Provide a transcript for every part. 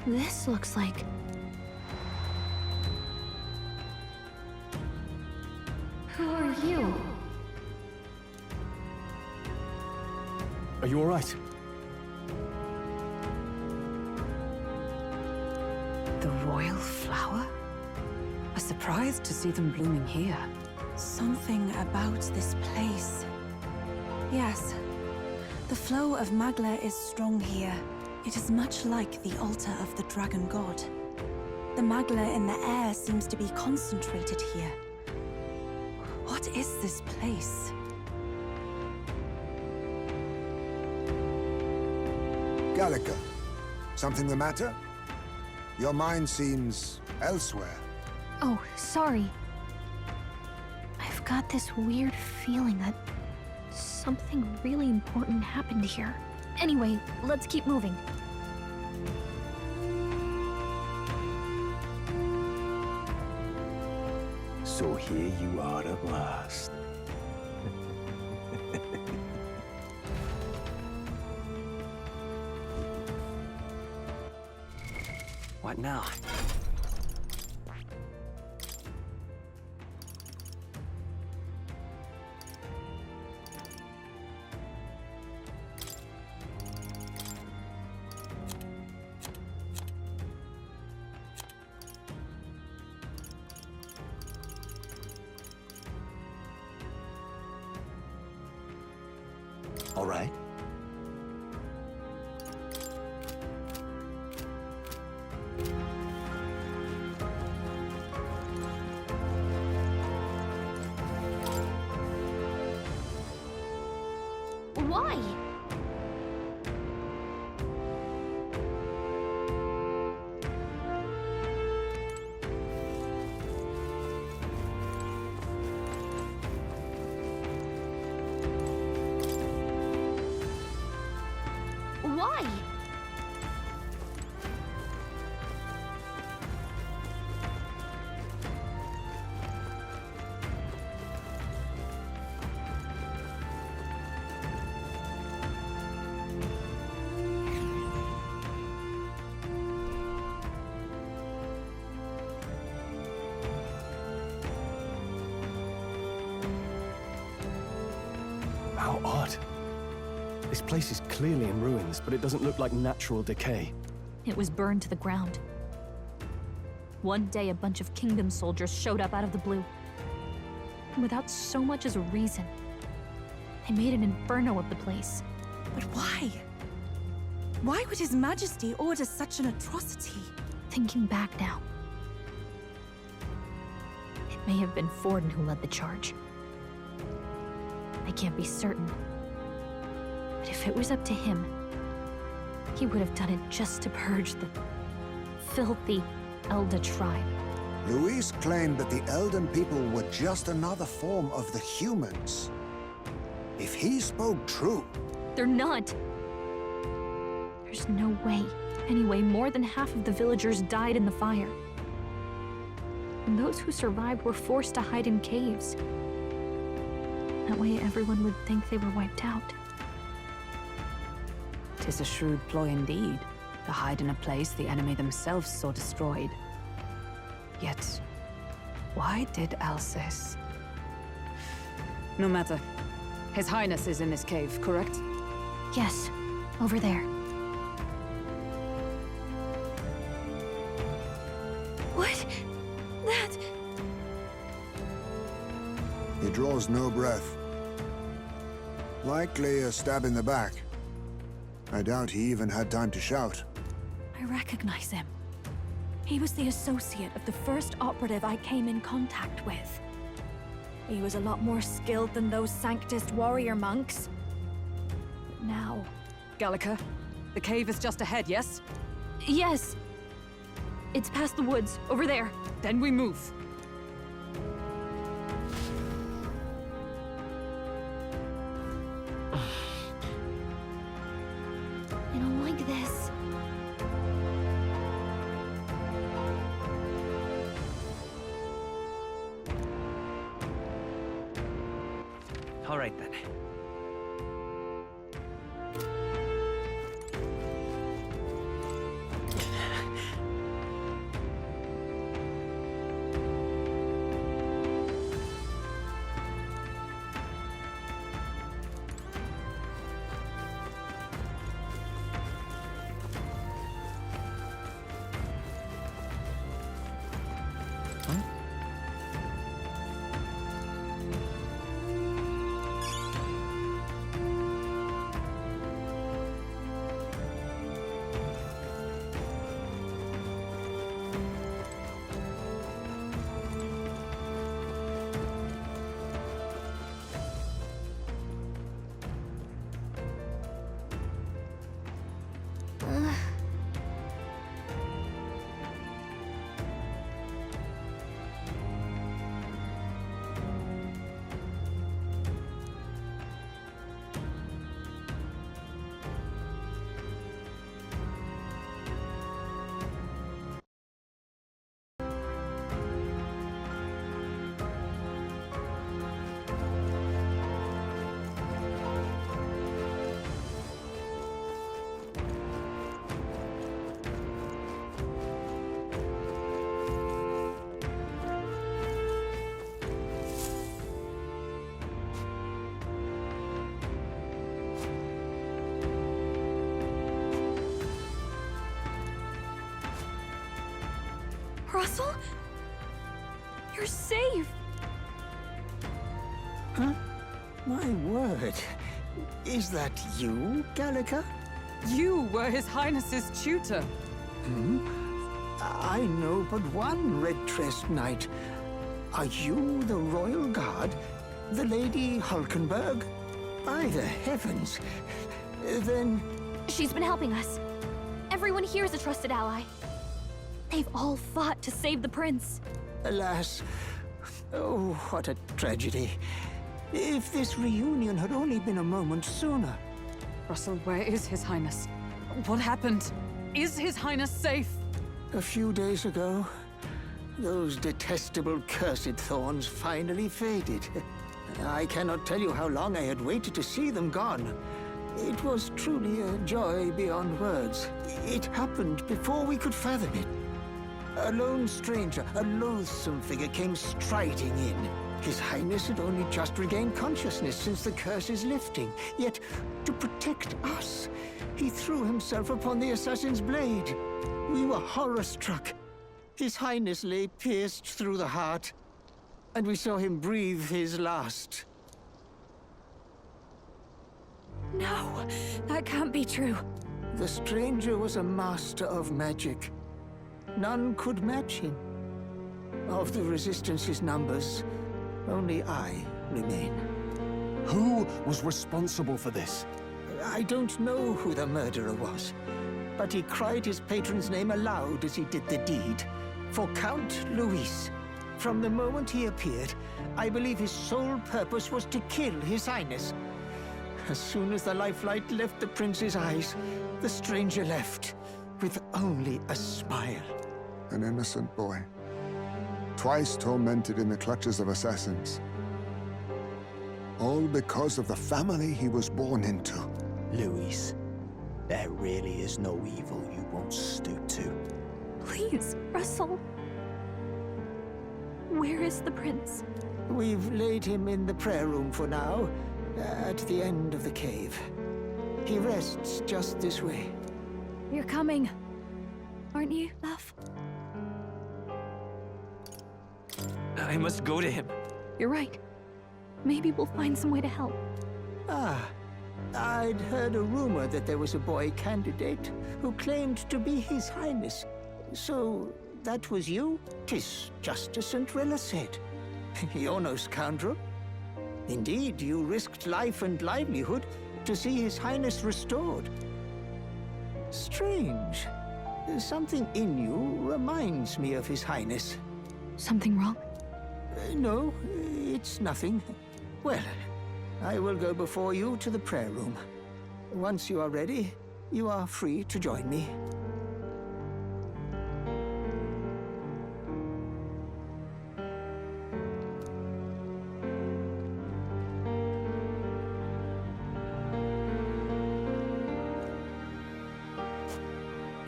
This looks like... Who are you? Are you all right? The royal flower? A surprise to see them blooming here. Something about this place. Yes. The flow of magla is strong here. It is much like the altar of the dragon god. The magla in the air seems to be concentrated here. What is this place? Gallica, something the matter? Your mind seems elsewhere. Oh, sorry. I've got this weird feeling that something really important happened here. Anyway, let's keep moving. So here you are at last. What now? All right. Why? Why? How odd. This place is clearly in ruins, but it doesn't look like natural decay. It was burned to the ground. One day, a bunch of kingdom soldiers showed up out of the blue. Without so much as a reason. They made an inferno of the place. But why? Why would His Majesty order such an atrocity? Thinking back now, it may have been Forden who led the charge. I can't be certain. But if it was up to him, he would have done it just to purge the filthy Elda tribe. Luis claimed that the Elden people were just another form of the humans. If he spoke true... They're not. There's no way. Anyway, more than half of the villagers died in the fire. And those who survived were forced to hide in caves. That way everyone would think they were wiped out. 'Tis a shrewd ploy indeed, to hide in a place the enemy themselves saw destroyed. Yet, why did Alcest? No matter. His Highness is in this cave, correct? Yes, over there. What? That... He draws no breath. Likely a stab in the back. I doubt he even had time to shout. I recognize him. He was the associate of the first operative I came in contact with. He was a lot more skilled than those Sanctist warrior monks. But now... Gallica, the cave is just ahead, yes? Yes! It's past the woods, over there. Then we move. I don't like this. All right then. Russell? You're safe! Huh? My word. Is that you, Gallica? You were His Highness's tutor. I know but one red-dressed knight. Are you the royal guard? The Lady Hulkenberg? By the heavens. Then... She's been helping us. Everyone here is a trusted ally. They've all fought to save the prince. Alas. Oh, what a tragedy. If this reunion had only been a moment sooner. Russell, where is His Highness? What happened? Is His Highness safe? A few days ago, those detestable cursed thorns finally faded. I cannot tell you how long I had waited to see them gone. It was truly a joy beyond words. It happened before we could fathom it. A lone stranger, a loathsome figure, came striding in. His Highness had only just regained consciousness since the curse's lifting. Yet, to protect us, he threw himself upon the assassin's blade. We were horror-struck. His Highness lay pierced through the heart, and we saw him breathe his last. No, that can't be true. The stranger was a master of magic. None could match him. Of the Resistance's numbers, only I remain. Who was responsible for this? I don't know who the murderer was, but he cried his patron's name aloud as he did the deed. For Count Luis. From the moment he appeared, I believe his sole purpose was to kill His Highness. As soon as the lifelight left the prince's eyes, the stranger left, with only a smile. An innocent boy. Twice tormented in the clutches of assassins. All because of the family he was born into. Luis, there really is no evil you won't stoop to. Please, Russell. Where is the prince? We've laid him in the prayer room for now, at the end of the cave. He rests just this way. You're coming, aren't you, love? I must go to him. You're right. Maybe we'll find some way to help. Ah, I'd heard a rumor that there was a boy candidate who claimed to be His Highness. So, that was you? 'Tis just as St. Rilla said. You're no scoundrel. Indeed, you risked life and livelihood to see His Highness restored. Strange. Something in you reminds me of His Highness. Something wrong? No, it's nothing. Well, I will go before you to the prayer room. Once you are ready, you are free to join me.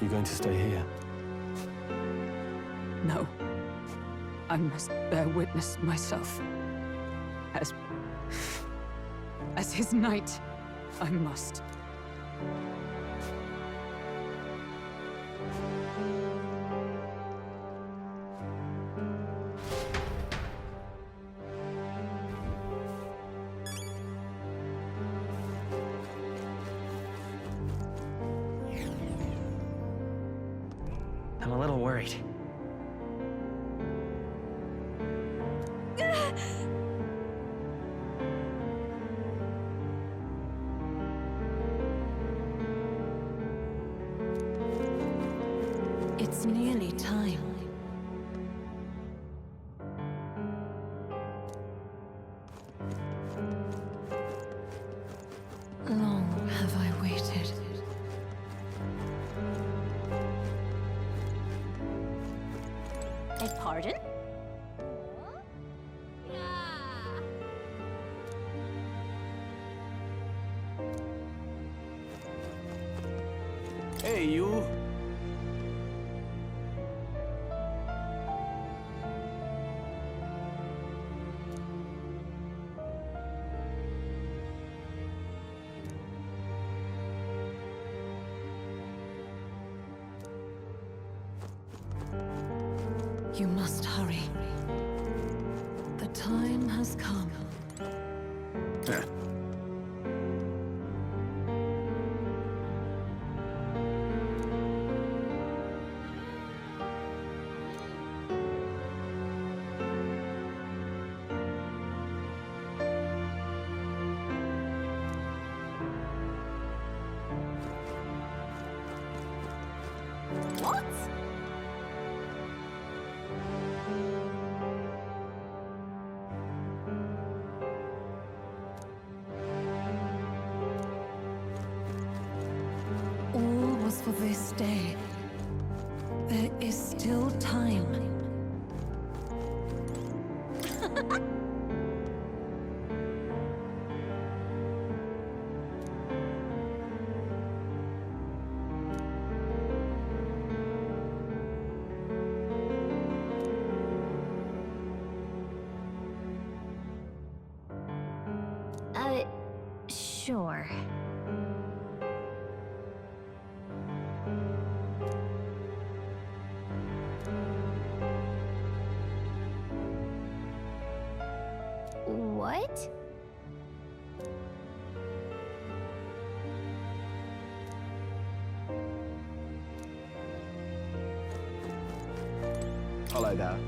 You going to stay here? No. I must bear witness myself. As his knight, I must. I'm a little worried. It's nearly time. Long have I waited. Beg pardon? Hey, you. You must hurry. The time has come. What? All was for this day. There is still time. Sure. What? Hello there.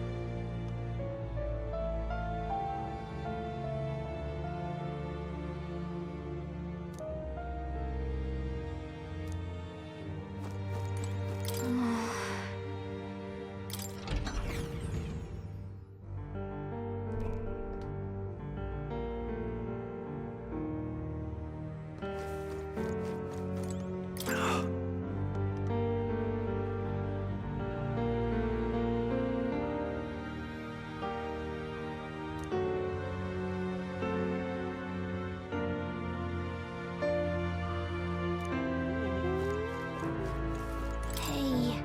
Hey.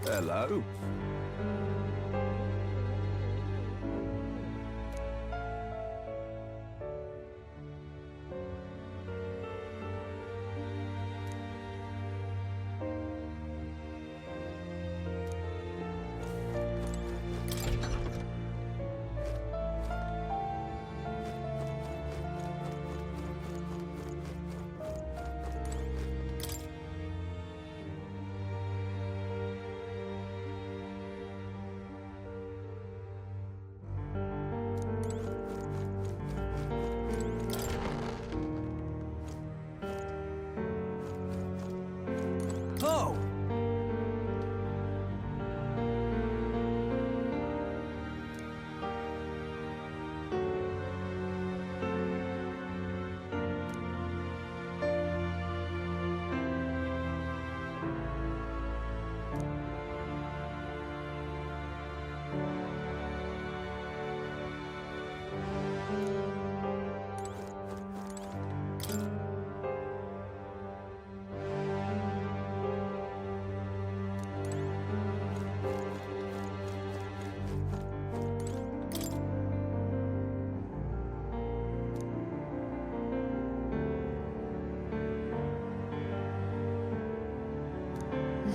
Hello. Oh!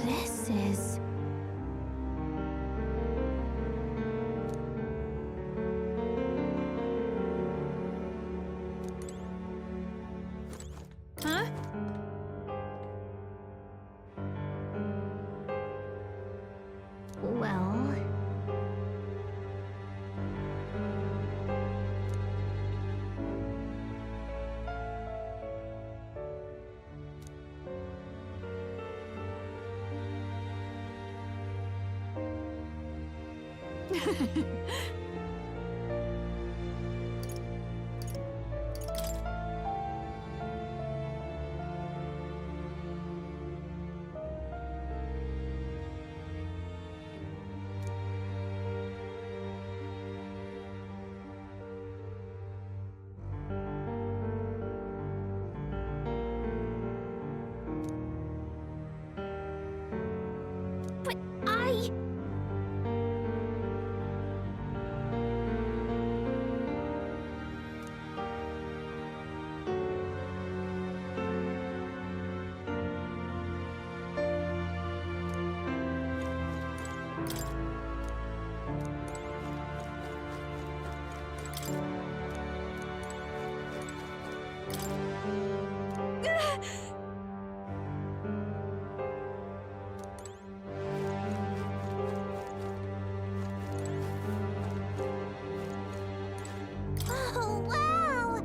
This is... Huh? Well... But I... Oh, wow!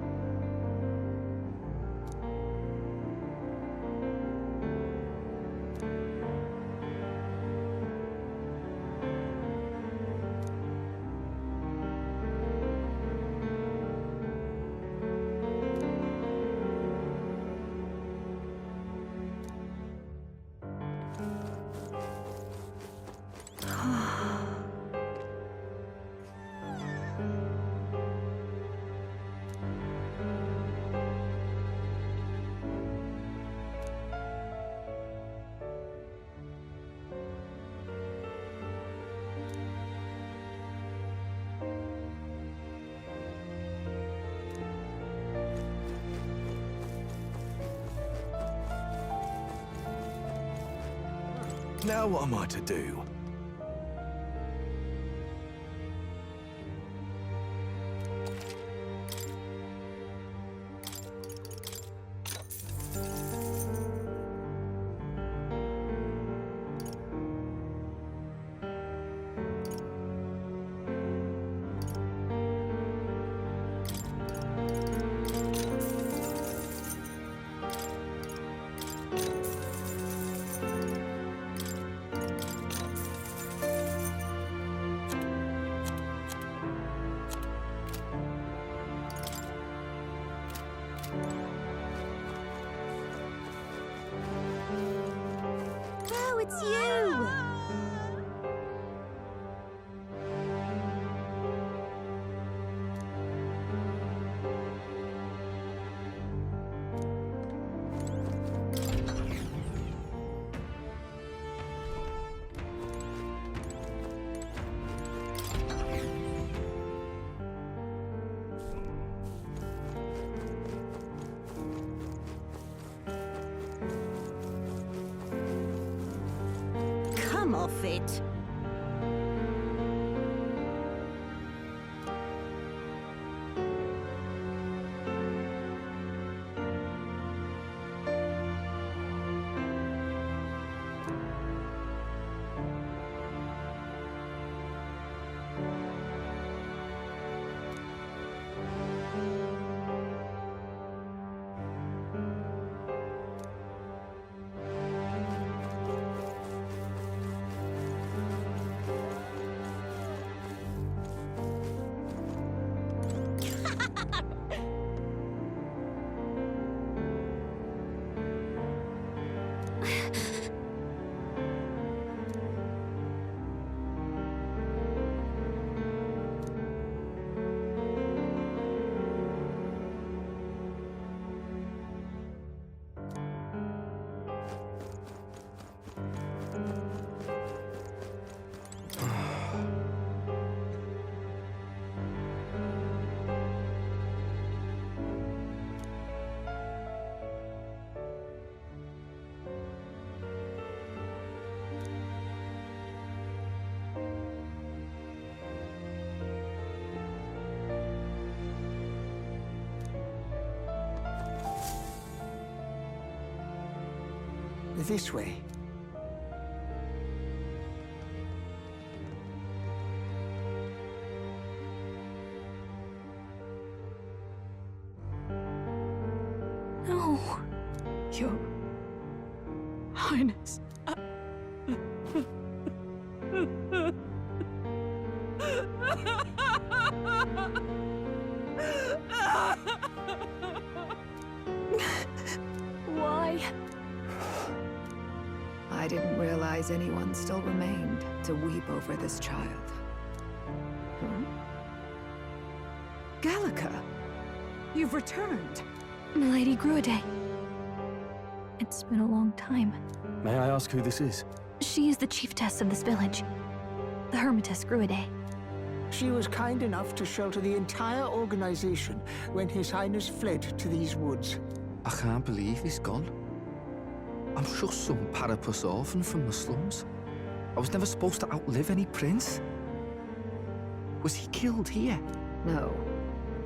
Now what am I to do? Oh, it's you! Come off it. This way. No. Your Highness. I didn't realize anyone still remained to weep over this child. Huh? Gallica! You've returned! Milady Gruide. It's been a long time. May I ask who this is? She is the chiefess of this village. The Hermitess Gruide. She was kind enough to shelter the entire organization when His Highness fled to these woods. I can't believe he's gone. I'm just some parapus orphan from the slums. I was never supposed to outlive any prince. Was he killed here? No.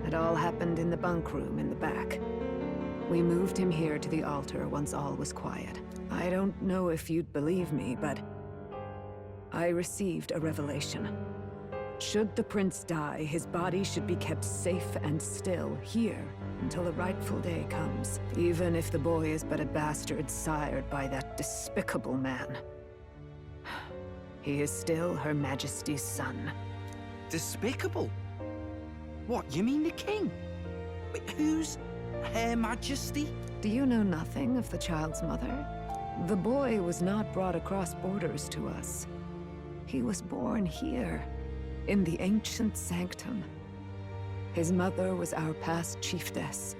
It all happened in the bunk room in the back. We moved him here to the altar once all was quiet. I don't know if you'd believe me, but I received a revelation. Should the prince die, his body should be kept safe and still here until the rightful day comes, even if the boy is but a bastard sired by that despicable man. He is still Her Majesty's son. Despicable? What, you mean the king? Wait, who's Her Majesty? Do you know nothing of the child's mother? The boy was not brought across borders to us. He was born here, in the ancient sanctum. His mother was our past chiefess,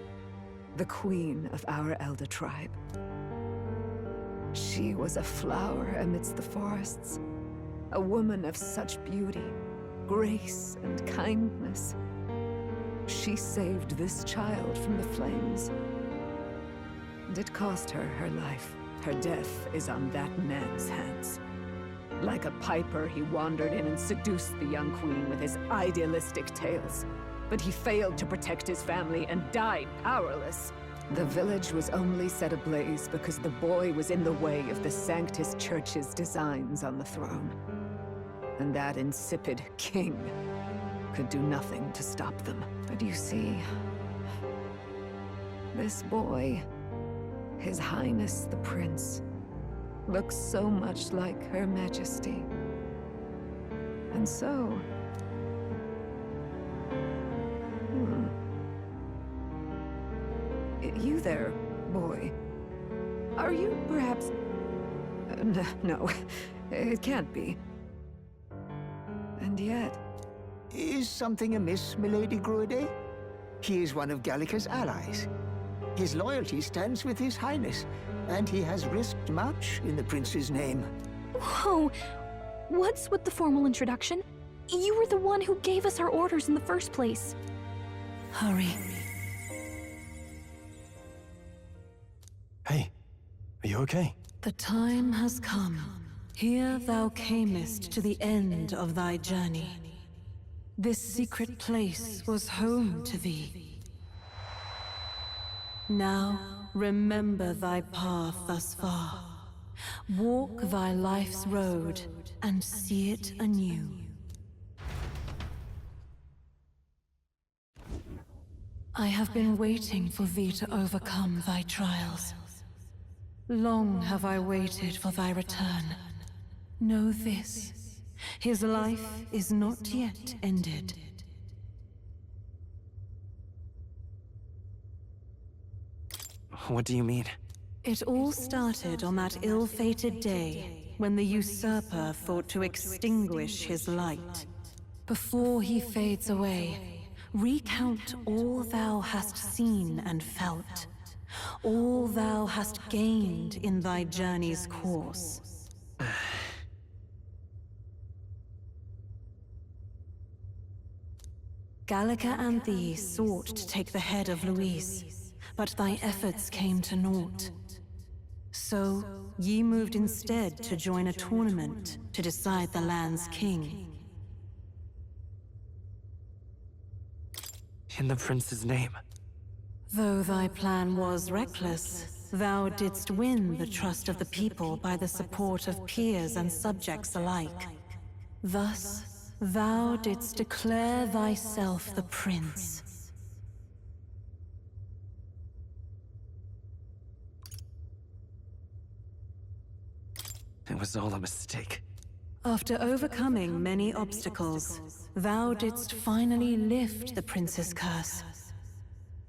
the queen of our elder tribe. She was a flower amidst the forests, a woman of such beauty, grace, and kindness. She saved this child from the flames. And it cost her her life. Her death is on that man's hands. Like a piper, he wandered in and seduced the young queen with his idealistic tales. But he failed to protect his family and died powerless. The village was only set ablaze because the boy was in the way of the Sanctus Church's designs on the throne. And that insipid king could do nothing to stop them. But you see, this boy, His Highness the Prince, looks so much like Her Majesty. And so... You there, boy. Are you perhaps... no, it can't be. And yet... Is something amiss, Milady Gruide? He is one of Gallica's allies. His loyalty stands with His Highness, and he has risked much in the prince's name. Whoa! What's with the formal introduction? You were the one who gave us our orders in the first place. Hurry. Hey, are you okay? The time has come. Here thou camest to the end of thy journey. This secret place was home to thee. Now, remember thy path thus far. Walk thy life's road and see it anew. I have been waiting for thee to overcome thy trials. Long have I waited for thy return. Know this, his life is not yet ended. What do you mean? It all started on that ill-fated day when the usurper thought to extinguish his light. Before he fades away, recount all thou hast seen and felt, all thou hast gained in thy journey's course. Gallica and thee sought to take the head of Louise, but thy efforts came to naught. So, ye moved instead to join a tournament to decide the land's king. In the prince's name. Though thy plan was reckless, thou didst win the trust of the people by the support of peers and subjects alike. Thus, thou didst declare thyself the prince. It was all a mistake. After overcoming many obstacles, thou didst finally lift the prince's curse.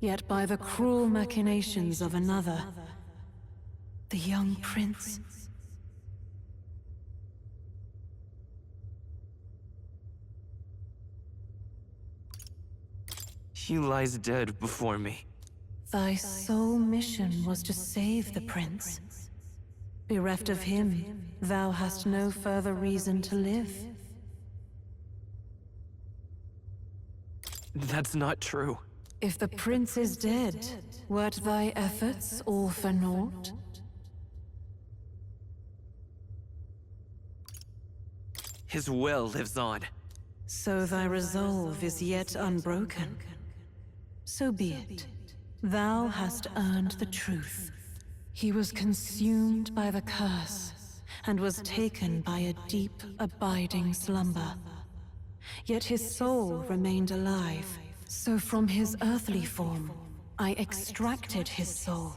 Yet by the cruel machinations of another, the young prince, He lies dead before me. Thy sole mission was to save the prince. Bereft of him, thou hast no further reason to live. That's not true. If the prince is dead, wert thy efforts all for naught? His will lives on. So thy resolve is yet unbroken. So be it. Thou hast earned the truth. He was consumed by the curse, and was taken by a deep, abiding slumber. Yet his soul remained alive, so from his earthly form, I extracted his soul,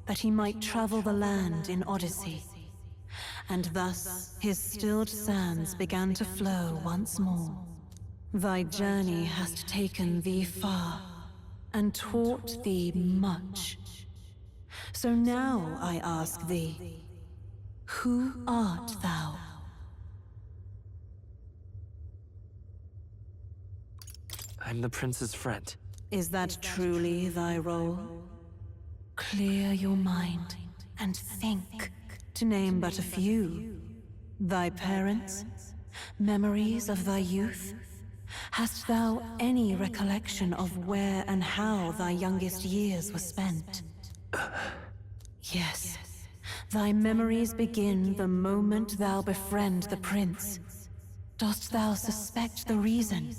that he might travel the land in Odyssey. And thus, his stilled sands began to flow once more. Thy journey hast taken thee far, and taught thee much. So now I ask thee, who art thou? I'm the prince's friend. Is that truly thy role? Clear your mind and think, to name but a few. Thy parents, memories of thy youth? Hast thou any recollection of where and how thy youngest years were spent? Yes, thy memories begin the moment thou befriend the prince. Dost thou suspect the reason?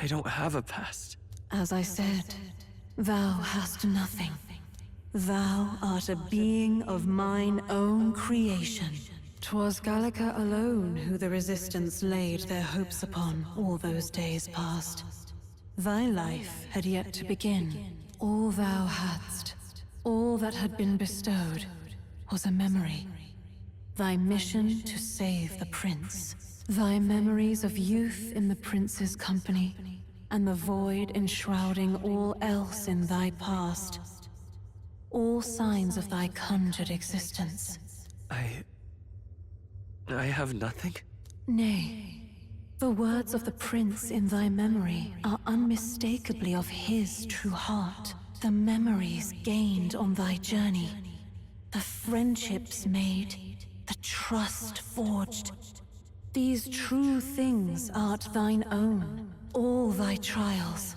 I don't have a past. As I said, thou hast nothing. Thou art a being of mine own creation. 'Twas Gallica alone who the Resistance laid their hopes upon all those days past. Thy life had yet to begin. All thou hadst, all that had been bestowed, was a memory. Thy mission to save the prince. Thy memories of youth in the prince's company, and the void enshrouding all else in thy past. All signs of thy conjured existence. I have nothing? Nay, the words of the prince in thy memory are unmistakably of his true heart. The memories gained on thy journey, the friendships made, the trust forged. These true things art thine own. All thy trials,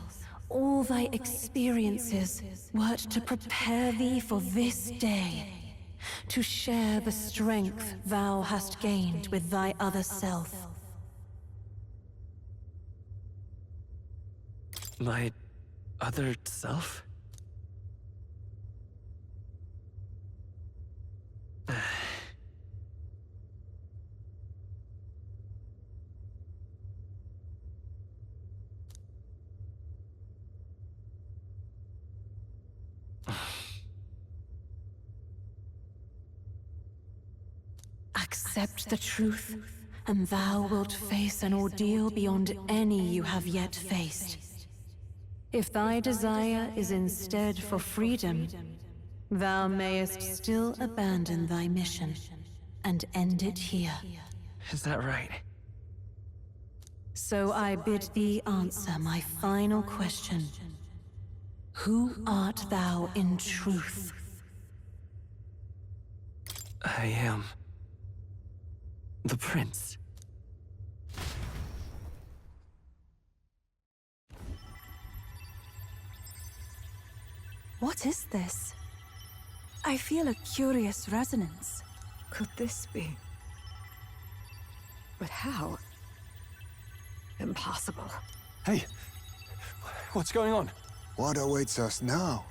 all thy experiences wert to prepare thee for this day, to share the strength thou hast gained with thy other self. My other self? Accept the truth, and thou wilt face an ordeal beyond any you have yet faced. If thy desire is instead for freedom, thou mayest still abandon thy mission and end it here. Is that right? So I bid thee answer my final question. Who art thou in truth? I am the prince. What is this? I feel a curious resonance. Could this be? But how? Impossible. Hey, what's going on? What awaits us now?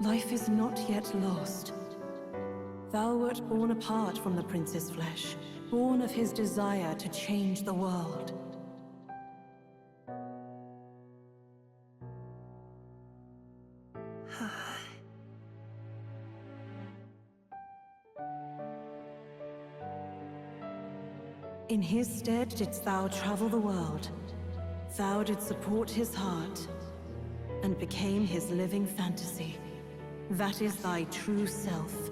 Life is not yet lost. Thou wert born apart from the prince's flesh, born of his desire to change the world. In his stead didst thou travel the world. Thou didst support his heart, and became his living fantasy. That is thy true self.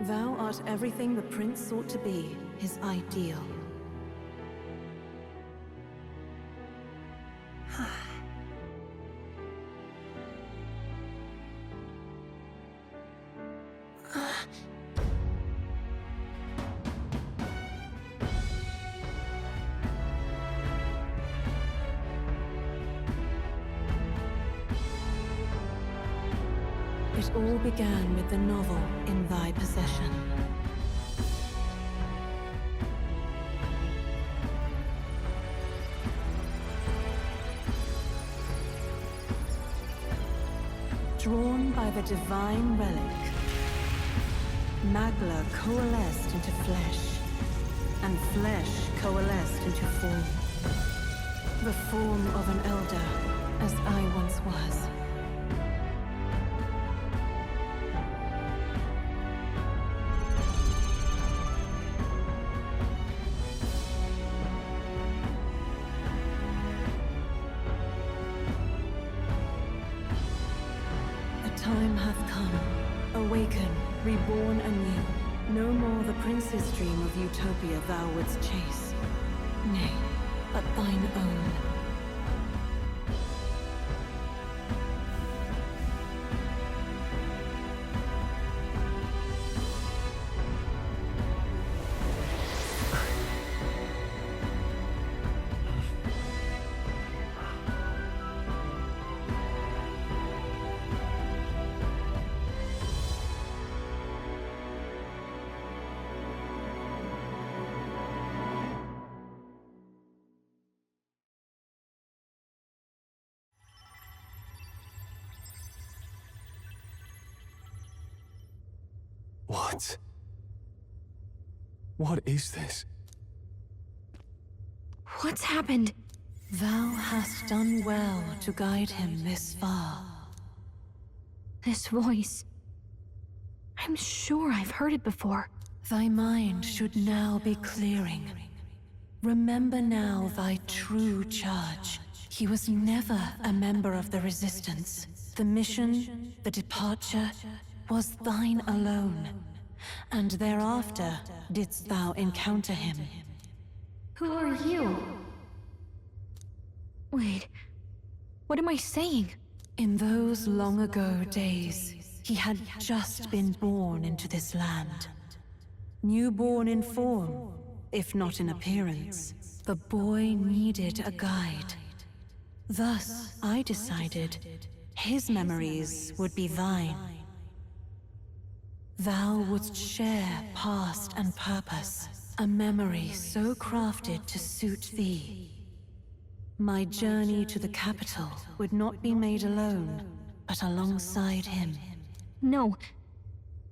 Thou art everything the prince sought to be, his ideal. It all began with the novel in thy possession. Drawn by the divine relic, Magla coalesced into flesh, and flesh coalesced into form. The form of an elder, as I once was. Time hath come. Awaken, reborn anew. No more the prince's dream of utopia thou wouldst chase. Nay, but thine own. What? What is this? What's happened? Thou hast done well to guide him this far. This voice. I'm sure I've heard it before. Thy mind should now be clearing. Remember now thy true charge. He was never a member of the Resistance. The mission, the departure, was thine alone. And thereafter didst thou encounter him. Who are you? Wait, what am I saying? In those long ago days, he had just been born into this land. Newborn in form, if not in appearance, the boy needed a guide. Thus, I decided his memories would be thine. Thou wouldst share past and purpose, a memory so crafted to suit thee. My journey to the capital would not be made alone, but alongside him. No,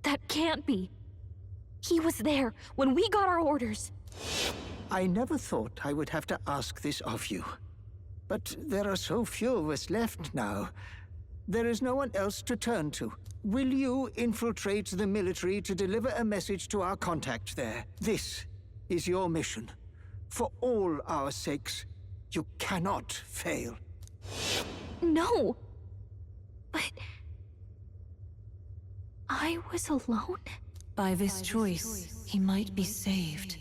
that can't be. He was there when we got our orders. I never thought I would have to ask this of you. But there are so few of us left now. There is no one else to turn to. Will you infiltrate the military to deliver a message to our contact there? This is your mission. For all our sakes, you cannot fail. No! But... I was alone? By this choice, he might be saved.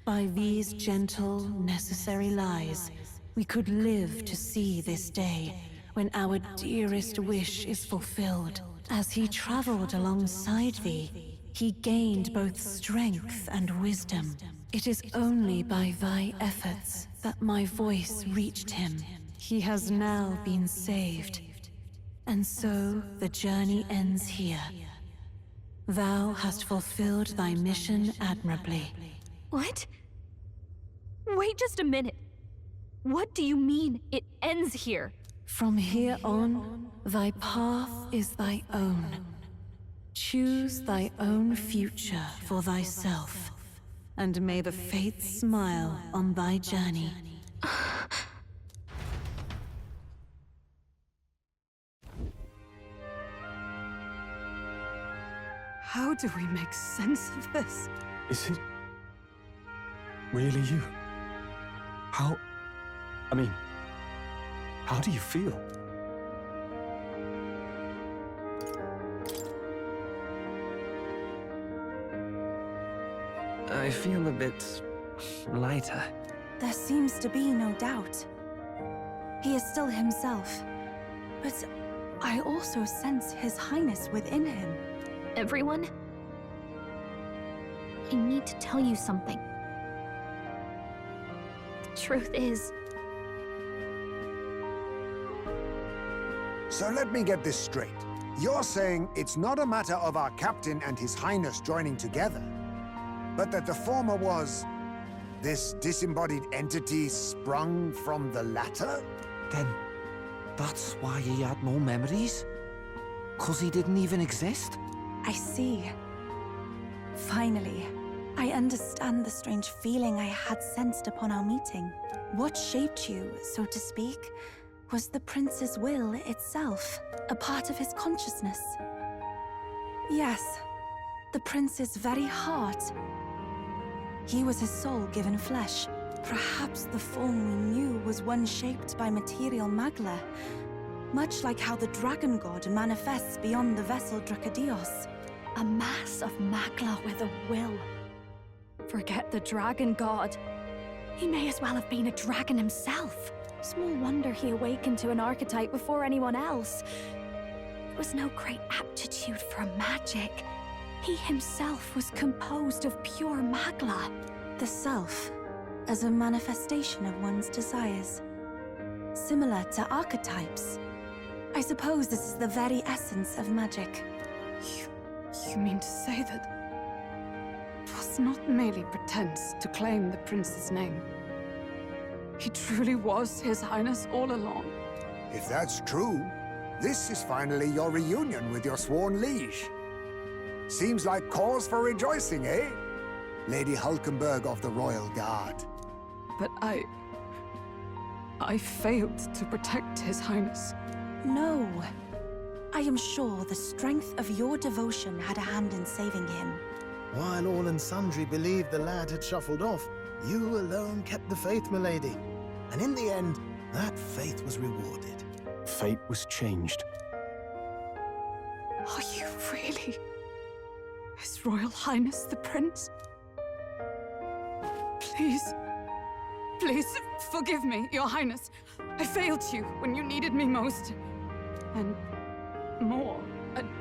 By these gentle, necessary lies, we could live to see this day, when our dearest wish is fulfilled. As he traveled alongside thee, he gained both strength and wisdom. It is only by thy efforts that my voice reached him. He has now been saved. And so the journey ends here. Thou hast fulfilled thy mission admirably. What? Wait just a minute. What do you mean, it ends here? From here on, thy path is thy own. Choose thy own future for thyself, and may the fates smile on thy journey. How do we make sense of this? Is it... Really you? How... I mean, how do you feel? I feel a bit lighter. There seems to be no doubt. He is still himself, but I also sense His Highness within him. Everyone? I need to tell you something. The truth is... So let me get this straight. You're saying it's not a matter of our captain and His Highness joining together, but that the former was this disembodied entity sprung from the latter? Then that's why he had no memories? 'Cause he didn't even exist? I see. Finally, I understand the strange feeling I had sensed upon our meeting. What shaped you, so to speak, was the prince's will itself, a part of his consciousness. Yes, the prince's very heart. He was his soul given flesh. Perhaps the form we knew was one shaped by material magla, much like how the dragon god manifests beyond the vessel Dracadios. A mass of magla with a will. Forget the dragon god. He may as well have been a dragon himself. Small wonder he awakened to an archetype before anyone else. It was no great aptitude for magic. He himself was composed of pure magla. The self, as a manifestation of one's desires. Similar to archetypes. I suppose this is the very essence of magic. You mean to say that it was not merely pretense to claim the prince's name? He truly was His Highness all along. If that's true, this is finally your reunion with your sworn liege. Seems like cause for rejoicing, eh? Lady Hulkenberg of the Royal Guard. But I failed to protect His Highness. No. I am sure the strength of your devotion had a hand in saving him. While all and sundry believed the lad had shuffled off, you alone kept the faith, milady. And in the end, that faith was rewarded. Fate was changed. Are you really His Royal Highness the Prince? Please, please, forgive me, Your Highness. I failed you when you needed me most. And more,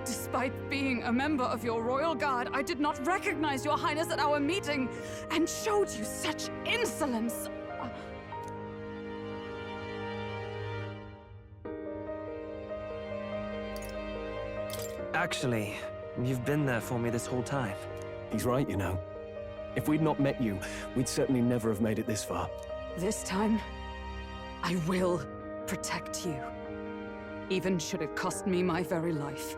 despite being a member of your Royal Guard, I did not recognize Your Highness at our meeting and showed you such insolence. Actually, you've been there for me this whole time. He's right, you know. If we'd not met you, we'd certainly never have made it this far. This time, I will protect you. Even should it cost me my very life.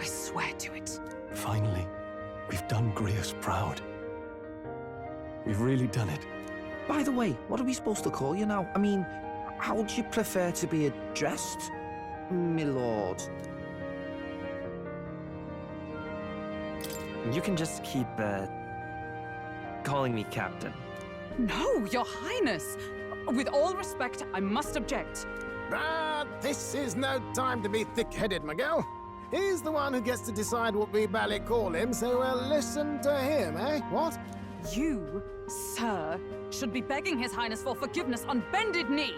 I swear to it. Finally, we've done Grius proud. We've really done it. By the way, what are we supposed to call you now? I mean, how would you prefer to be addressed, my lord? You can just keep, calling me Captain. No, Your Highness! With all respect, I must object. But this is no time to be thick-headed, Miguel. He's the one who gets to decide what we bally call him, so listen to him, eh? What? You, sir, should be begging His Highness for forgiveness on bended knee.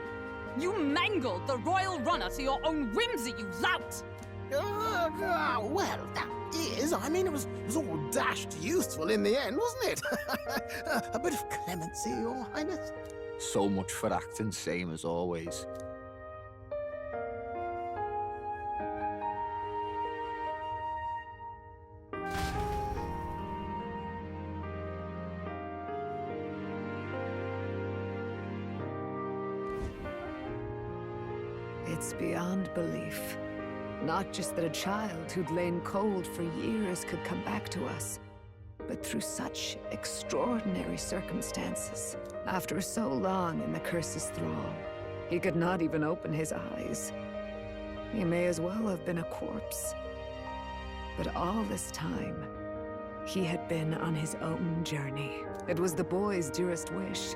You mangled the royal runner to your own whimsy, you lout! Well, that is, I mean, it was all dashed useful in the end, wasn't it? A bit of clemency, Your Highness. So much for acting same as always. It's beyond belief. Not just that a child who'd lain cold for years could come back to us, but through such extraordinary circumstances. After so long in the curse's thrall, he could not even open his eyes. He may as well have been a corpse. But all this time, He had been on his own journey. It was the boy's dearest wish.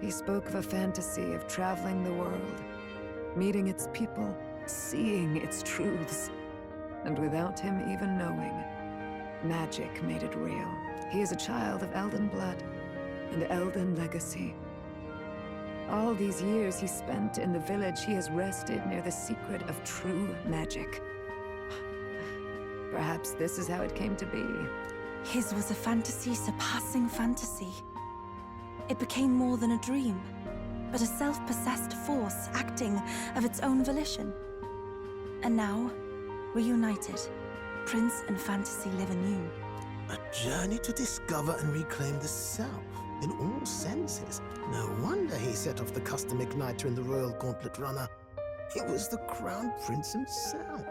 He spoke of a fantasy of traveling the world, meeting its people, seeing its truths. And without him even knowing, magic made it real. He is a child of Elden blood and Elden legacy. All these years he spent in the village, he has rested near the secret of true magic. Perhaps this is how it came to be. His was a fantasy surpassing fantasy. It became more than a dream, but a self-possessed force acting of its own volition. And now, we're united. Prince and fantasy live anew. A journey to discover and reclaim the self, in all senses. No wonder he set off the custom igniter in the Royal Gauntlet Runner. It was the Crown Prince himself.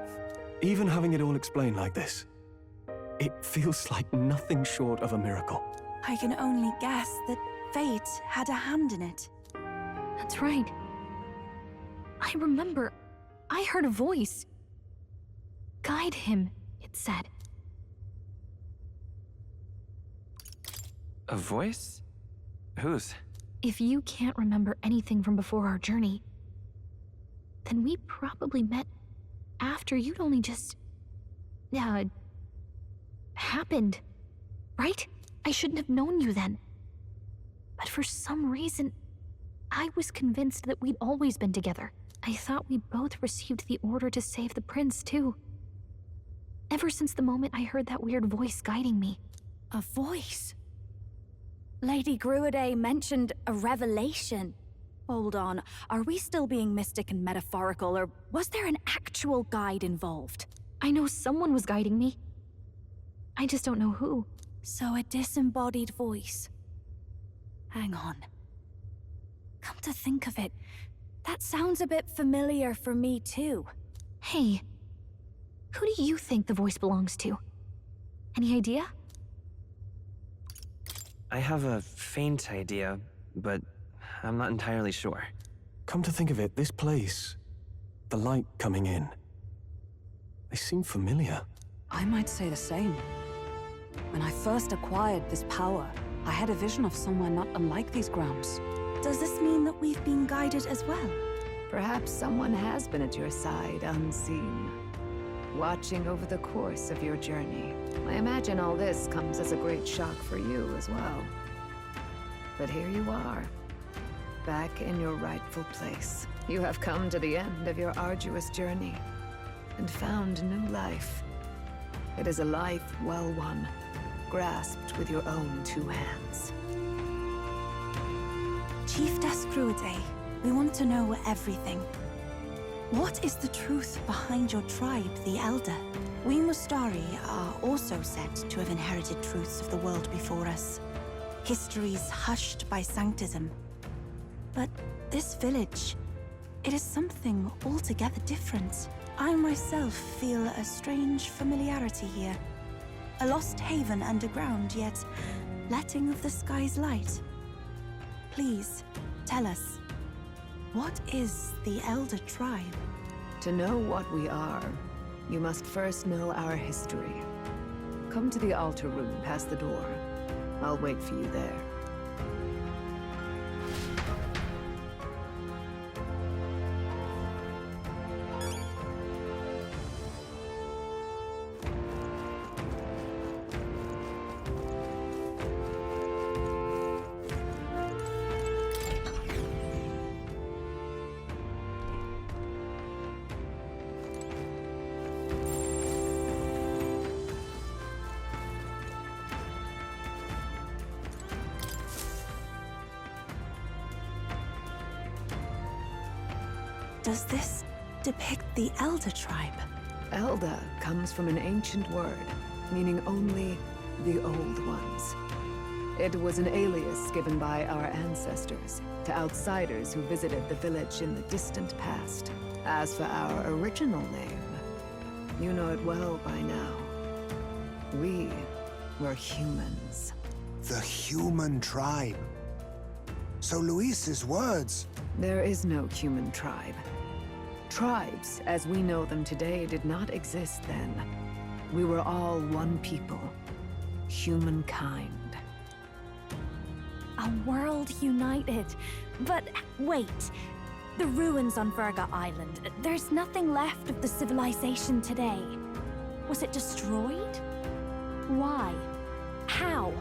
Even having it all explained like this, it feels like nothing short of a miracle. I can only guess that fate had a hand in it. That's right. I remember, I heard a voice. Guide him, it said. A voice? Whose? If you can't remember anything from before our journey, then we probably met after you'd only just... happened, right? I shouldn't have known you then. But for some reason, I was convinced that we'd always been together. I thought we both received the order to save the prince, too. Ever since the moment I heard that weird voice guiding me. A voice? Lady Gruade mentioned a revelation. Hold on, are we still being mystic and metaphorical, or was there an actual guide involved? I know someone was guiding me. I just don't know who. So a disembodied voice. Hang on. Come to think of it, that sounds a bit familiar for me too. Hey, who do you think the voice belongs to? Any idea? I have a faint idea, but I'm not entirely sure. Come to think of it, this place, the light coming in, they seem familiar. I might say the same. When I first acquired this power, I had a vision of somewhere not unlike these grounds. Does this mean that we've been guided as well? Perhaps someone has been at your side unseen, watching over the course of your journey. I imagine all this comes as a great shock for you as well. But here you are, back in your rightful place. You have come to the end of your arduous journey and found new life. It is a life well won, grasped with your own two hands. Chiefess Gruade, we want to know everything. What is the truth behind your tribe, the Elder? We Mustari are also said to have inherited truths of the world before us. Histories hushed by sanctism. But this village, it is something altogether different. I myself feel a strange familiarity here. A lost haven underground, yet letting of the sky's light. Please, tell us, what is the Elder tribe? To know what we are, you must first know our history. Come to the altar room past the door. I'll wait for you there. Does this depict the Elder tribe? Elda comes from an ancient word, meaning only the old ones. It was an alias given by our ancestors to outsiders who visited the village in the distant past. As for our original name, you know it well by now. We were humans. The human tribe. So Luis's words... There is no human tribe. Tribes, as we know them today, did not exist then. We were all one people. humankind. A world united. But wait. The ruins on Virga Island. There's nothing left of the civilization today. Was it destroyed? Why? How?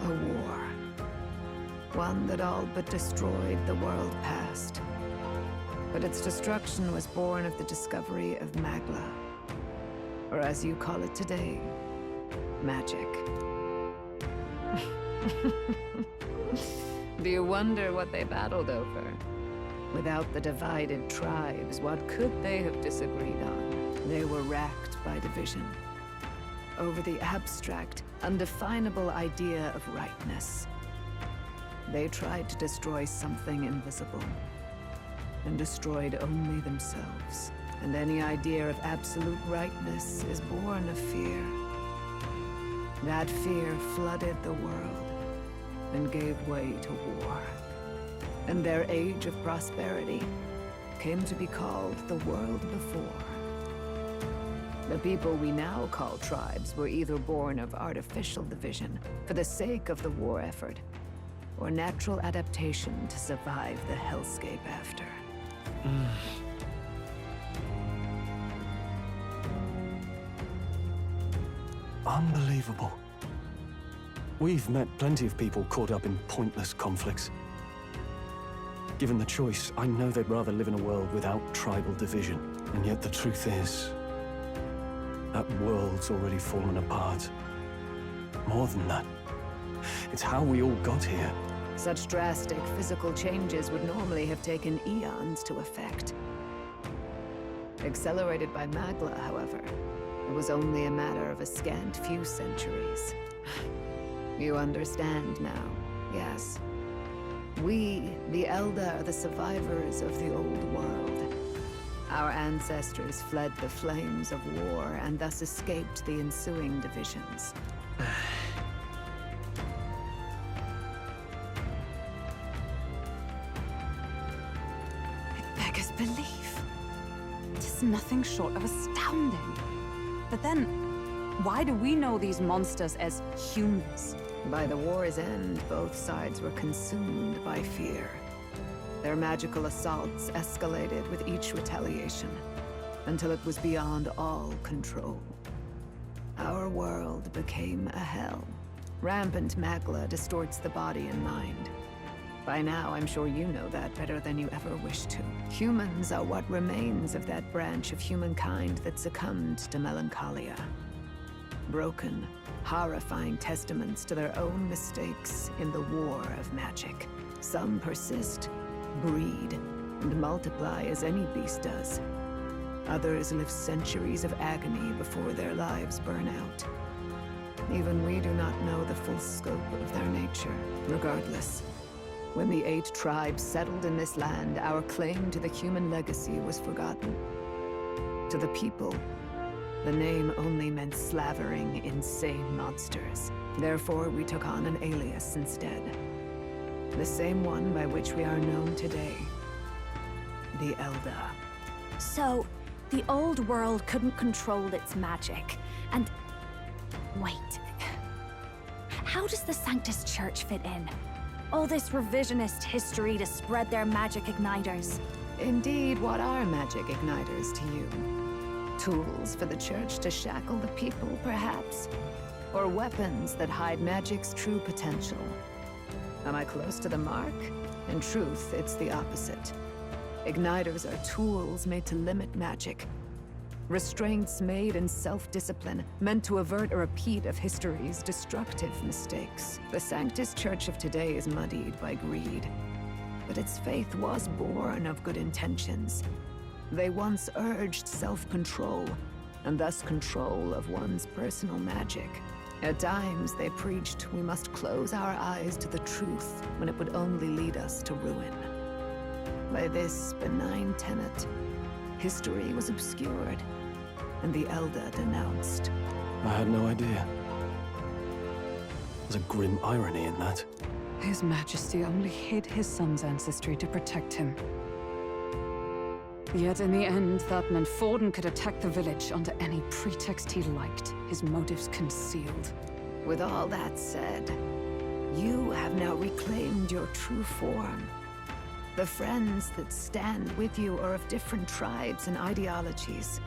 A war. One that all but destroyed the world past. But its destruction was born of the discovery of Magla. Or as you call it today, magic. Do you wonder what they battled over? Without the divided tribes, what could they have disagreed on? They were racked by division. Over the abstract, undefinable idea of rightness. They tried to destroy something invisible, and destroyed only themselves. And any idea of absolute rightness is born of fear. That fear flooded the world, and gave way to war. And their age of prosperity came to be called the world before. The people we now call tribes were either born of artificial division for the sake of the war effort, or natural adaptation to survive the hellscape after. Unbelievable. We've met plenty of people caught up in pointless conflicts. Given the choice, I know they'd rather live in a world without tribal division. And yet the truth is, that world's already fallen apart. More than that, it's how we all got here. Such drastic physical changes would normally have taken eons to effect. Accelerated by Magla, however, it was only a matter of a scant few centuries. You understand now, yes? We, the Elder, are the survivors of the old world. Our ancestors fled the flames of war and thus escaped the ensuing divisions. It beggars belief. It is nothing short of astounding. But then, why do we know these monsters as humans? By the war's end, both sides were consumed by fear. Their magical assaults escalated with each retaliation, until it was beyond all control. Our world became a hell. Rampant Magla distorts the body and mind. By now, I'm sure you know that better than you ever wished to. Humans are what remains of that branch of humankind that succumbed to melancholia. Broken, horrifying testaments to their own mistakes in the war of magic. Some persist, breed, and multiply as any beast does. Others live centuries of agony before their lives burn out. Even we do not know the full scope of their nature. Regardless, when the 8 tribes settled in this land, our claim to the human legacy was forgotten. To the people, the name only meant slavering, insane monsters. Therefore, we took on an alias instead. The same one by which we are known today. The Elder. So, the old world couldn't control its magic, and... Wait. How does the Sanctus Church fit in? All this revisionist history to spread their magic igniters. Indeed, what are magic igniters to you? Tools for the Church to shackle the people, perhaps? Or weapons that hide magic's true potential? Am I close to the mark? In truth, it's the opposite. Igniters are tools made to limit magic. Restraints made in self-discipline, meant to avert a repeat of history's destructive mistakes. The Sanctus Church of today is muddied by greed. But its faith was born of good intentions. They once urged self-control, and thus control of one's personal magic. At times, they preached we must close our eyes to the truth when it would only lead us to ruin. By this benign tenet, history was obscured, and the Elder denounced. I had no idea. There's a grim irony in that. His Majesty only hid his son's ancestry to protect him. Yet in the end, that meant Forden could attack the village under any pretext he liked, his motives concealed. With all that said, you have now reclaimed your true form. The friends that stand with you are of different tribes and ideologies,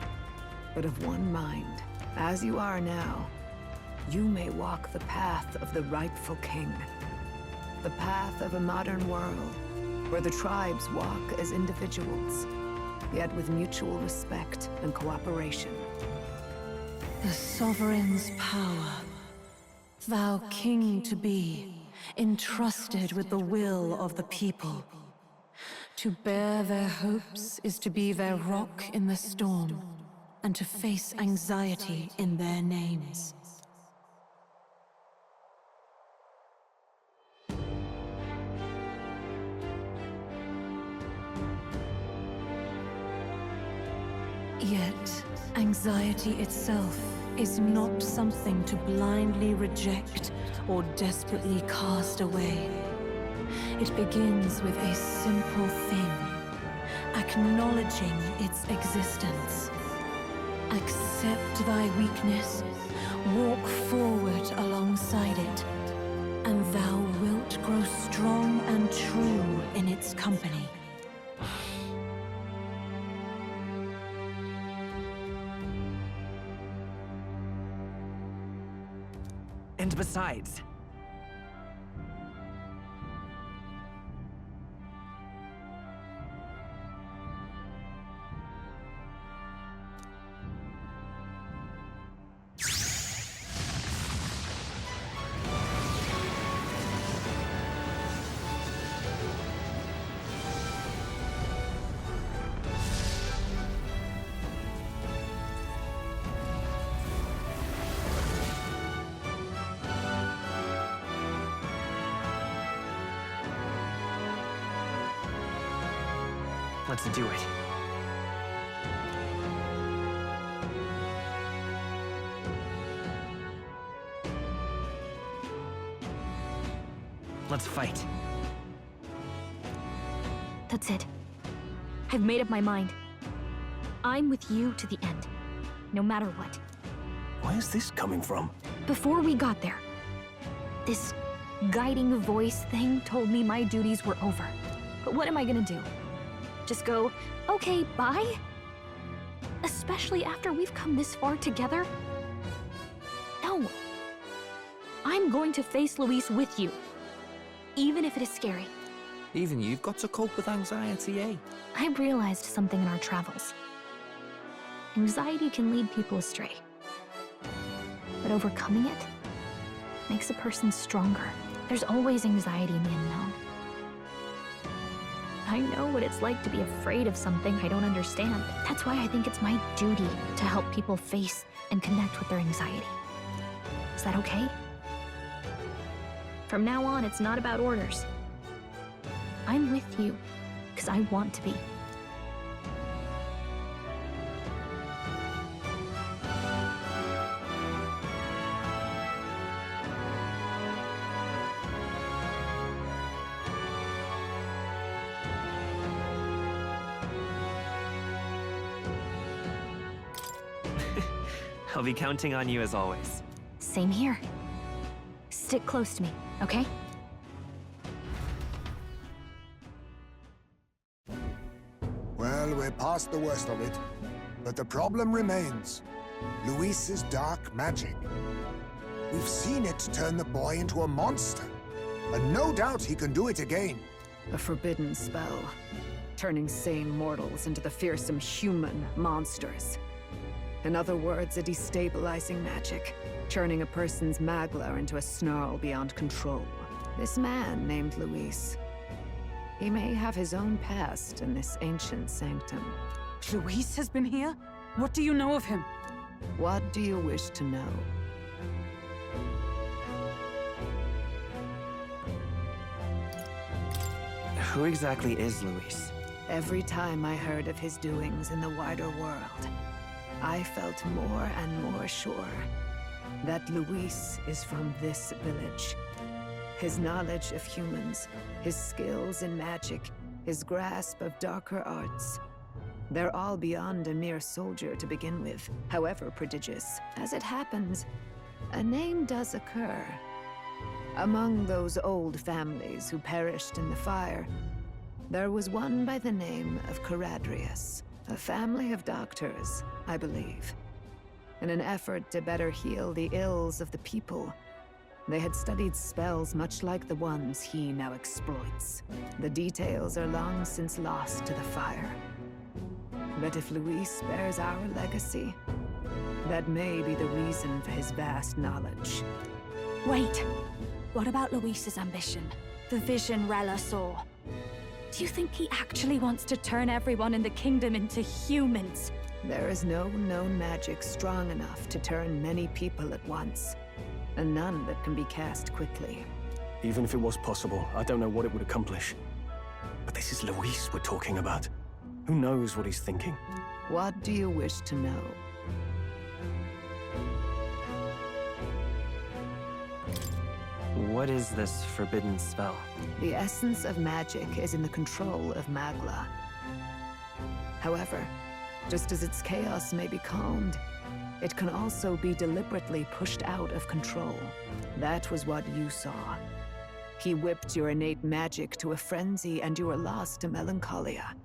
but of one mind. As you are now, you may walk the path of the rightful king. The path of a modern world, where the tribes walk as individuals, yet with mutual respect and cooperation. The sovereign's power. Thou king to be, entrusted with the will of the people. To bear their hopes is to be their rock in the storm, and to face anxiety in their names. Yet, anxiety itself is not something to blindly reject or desperately cast away. It begins with a simple thing, acknowledging its existence. Accept thy weakness, walk forward alongside it, and thou wilt grow strong and true in its company. And besides, let's do it. Let's fight. That's it. I've made up my mind. I'm with you to the end, no matter what. Where's this coming from? Before we got there, this guiding voice thing told me my duties were over. But what am I gonna do? Just go, okay, bye? Especially after we've come this far together? No. I'm going to face Luis with you, even if it is scary. Even you've got to cope with anxiety, eh? I've realized something in our travels. Anxiety can lead people astray. But overcoming it makes a person stronger. There's always anxiety in the unknown. I know what it's like to be afraid of something I don't understand. That's why I think it's my duty to help people face and connect with their anxiety. Is that okay? From now on, it's not about orders. I'm with you, because I want to be. I'll be counting on you as always. Same here. Stick close to me, okay? Well, we're past the worst of it. But the problem remains. Luis's dark magic. We've seen it turn the boy into a monster. And no doubt he can do it again. A forbidden spell, turning sane mortals into the fearsome human monsters. In other words, a destabilizing magic, turning a person's magla into a snarl beyond control. This man named Luis, he may have his own past in this ancient sanctum. Luis has been here? What do you know of him? What do you wish to know? Who exactly is Luis? Every time I heard of his doings in the wider world, I felt more and more sure that Luis is from this village. His knowledge of humans, his skills in magic, his grasp of darker arts, they're all beyond a mere soldier to begin with, however prodigious. As it happens, a name does occur. Among those old families who perished in the fire, there was one by the name of Caradrius, a family of doctors, I believe. In an effort to better heal the ills of the people, they had studied spells much like the ones he now exploits. The details are long since lost to the fire. But if Luis bears our legacy, that may be the reason for his vast knowledge. Wait! What about Luis's ambition? The vision Rella saw? Do you think he actually wants to turn everyone in the kingdom into humans? There is no known magic strong enough to turn many people at once, and none that can be cast quickly. Even if it was possible, I don't know what it would accomplish. But this is Luis we're talking about. Who knows what he's thinking? What do you wish to know? What is this forbidden spell? The essence of magic is in the control of Magla. However, just as its chaos may be calmed, it can also be deliberately pushed out of control. That was what you saw. He whipped your innate magic to a frenzy and you were lost to melancholia.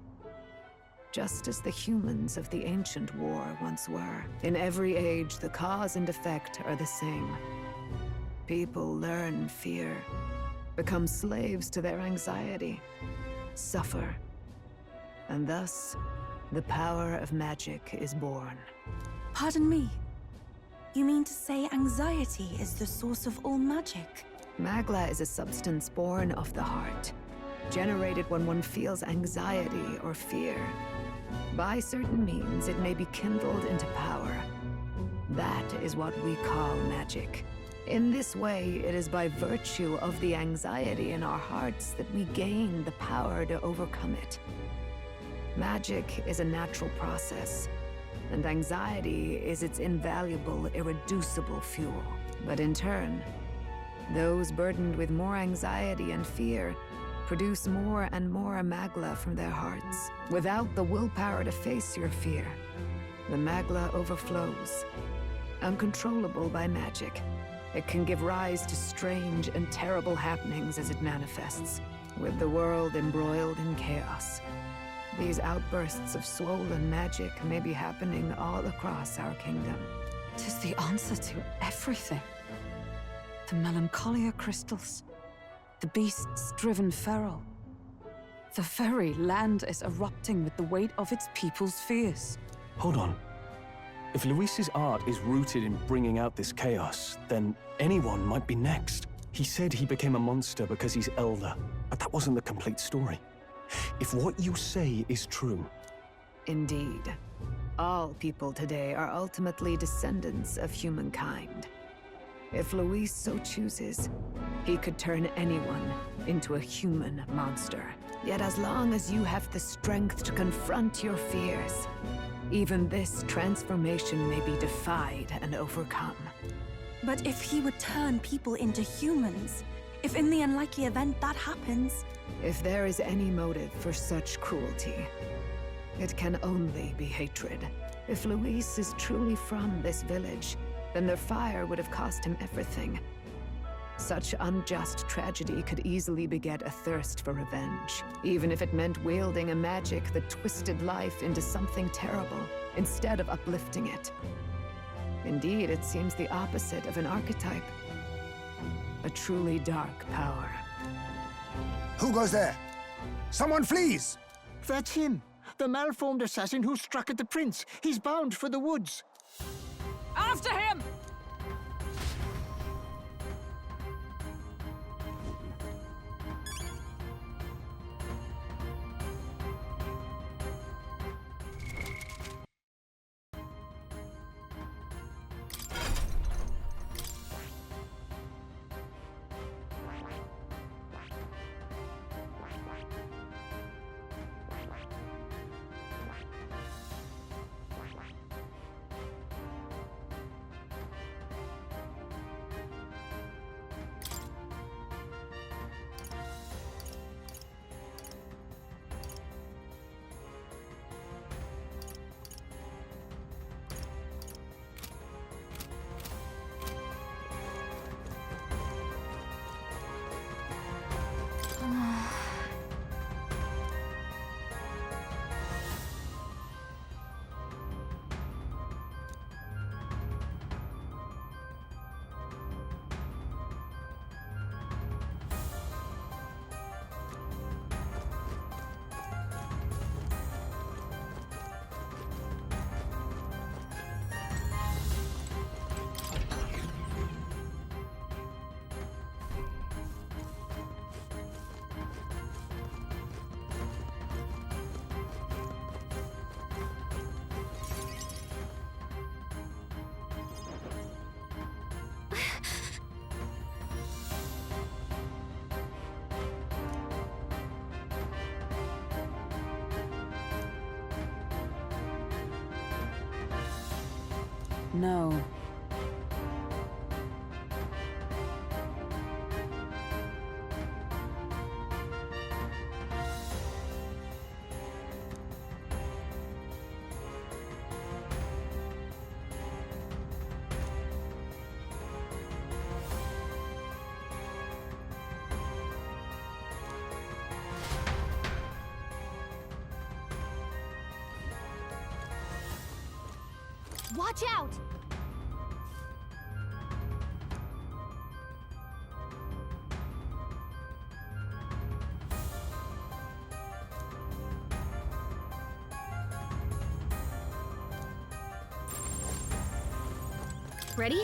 Just as the humans of the ancient war once were. In every age, the cause and effect are the same. People learn fear, become slaves to their anxiety, suffer, and thus, the power of magic is born. Pardon me. You mean to say anxiety is the source of all magic? Magla is a substance born of the heart, generated when one feels anxiety or fear. By certain means, it may be kindled into power. That is what we call magic. In this way, it is by virtue of the anxiety in our hearts that we gain the power to overcome it. Magic is a natural process, and anxiety is its invaluable, irreducible fuel. But in turn, those burdened with more anxiety and fear produce more and more Magla from their hearts. Without the willpower to face your fear, the Magla overflows. Uncontrollable by magic, it can give rise to strange and terrible happenings as it manifests, with the world embroiled in chaos. These outbursts of swollen magic may be happening all across our kingdom. 'Tis the answer to everything. The melancholia crystals, the beasts driven feral. The very land is erupting with the weight of its people's fears. Hold on. If Luis's art is rooted in bringing out this chaos, then anyone might be next. He said he became a monster because he's elder, but that wasn't the complete story. If what you say is true... Indeed. All people today are ultimately descendants of humankind. If Luis so chooses, he could turn anyone into a human monster. Yet as long as you have the strength to confront your fears, even this transformation may be defied and overcome. But if he would turn people into humans, if in the unlikely event that happens... If there is any motive for such cruelty, it can only be hatred. If Luis is truly from this village, then their fire would have cost him everything. Such unjust tragedy could easily beget a thirst for revenge, even if it meant wielding a magic that twisted life into something terrible, instead of uplifting it. Indeed, it seems the opposite of an archetype. A truly dark power. Who goes there? Someone flees! That's him. The malformed assassin who struck at the prince. He's bound for the woods. After him! No. Watch out! Ready?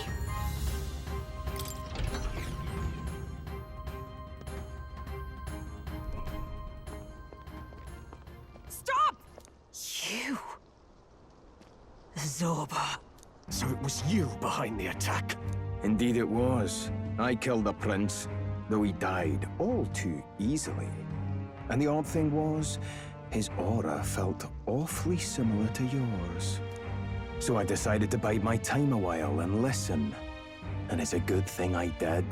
Stop! You! Zorba. So it was you behind the attack? Indeed it was. I killed the prince, though he died all too easily. And the odd thing was, his aura felt awfully similar to yours. So I decided to bide my time a while and listen. And it's a good thing I did.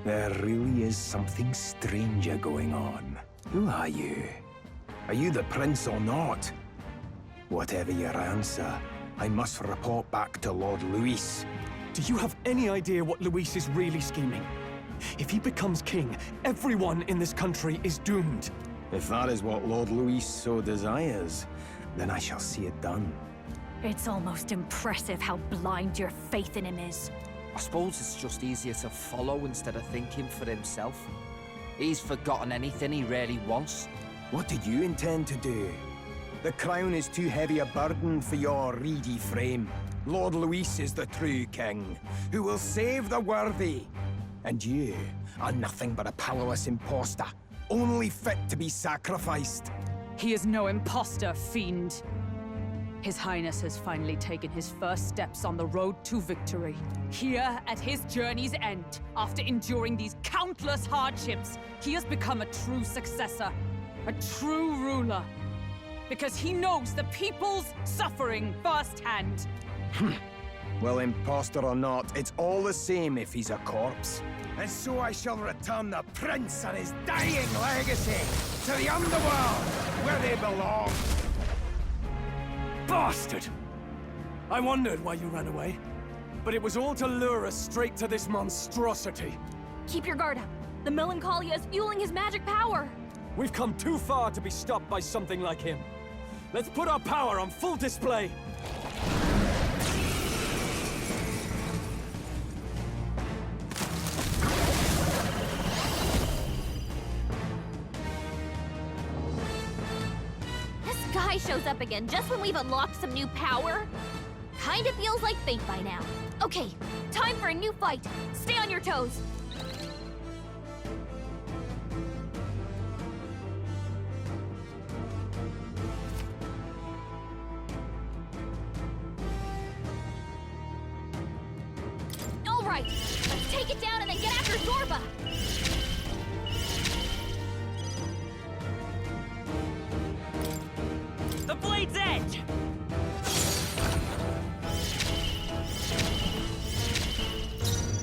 There really is something stranger going on. Who are you? Are you the prince or not? Whatever your answer, I must report back to Lord Luis. Do you have any idea what Luis is really scheming? If he becomes king, everyone in this country is doomed. If that is what Lord Luis so desires, then I shall see it done. It's almost impressive how blind your faith in him is. I suppose it's just easier to follow instead of thinking for himself. He's forgotten anything he really wants. What did you intend to do? The crown is too heavy a burden for your reedy frame. Lord Luis is the true king, who will save the worthy. And you are nothing but a powerless imposter, only fit to be sacrificed. He is no imposter, fiend. His Highness has finally taken his first steps on the road to victory. Here, at his journey's end, after enduring these countless hardships, he has become a true successor, a true ruler. Because he knows the people's suffering firsthand. Well, imposter or not, it's all the same if he's a corpse. And so I shall return the prince and his dying legacy to the underworld, where they belong. Bastard! I wondered why you ran away, but it was all to lure us straight to this monstrosity. Keep your guard up. The Melancholia is fueling his magic power. We've come too far to be stopped by something like him. Let's put our power on full display. This guy shows up again just when we've unlocked some new power. Kinda feels like fate by now. Okay, time for a new fight. Stay on your toes. Alright, let's take it down and then get after Zorba! The blade's edge!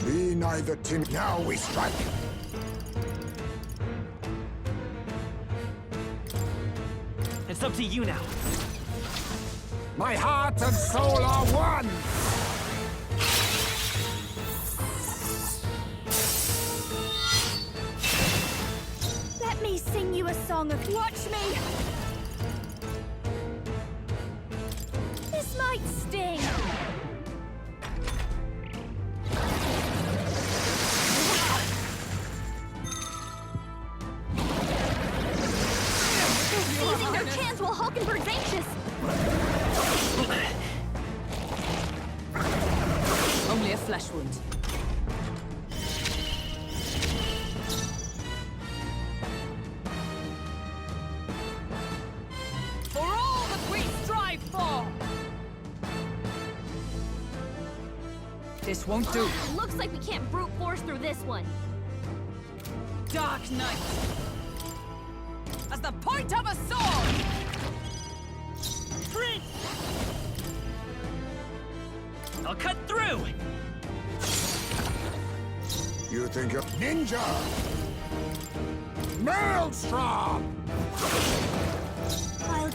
Be neither tin. Now we strike. It's up to you now. My heart and soul are one. Let me sing you a song of... Watch me! This might sting. Seizing their chance while Hulkenberg's anxious! Only a flesh wound. For all that we strive for! This won't do. Looks like we can't brute force through this one. Dark Knight! As the point of a sword! Prince! I'll cut through! You think you're ninja? Maelstrom!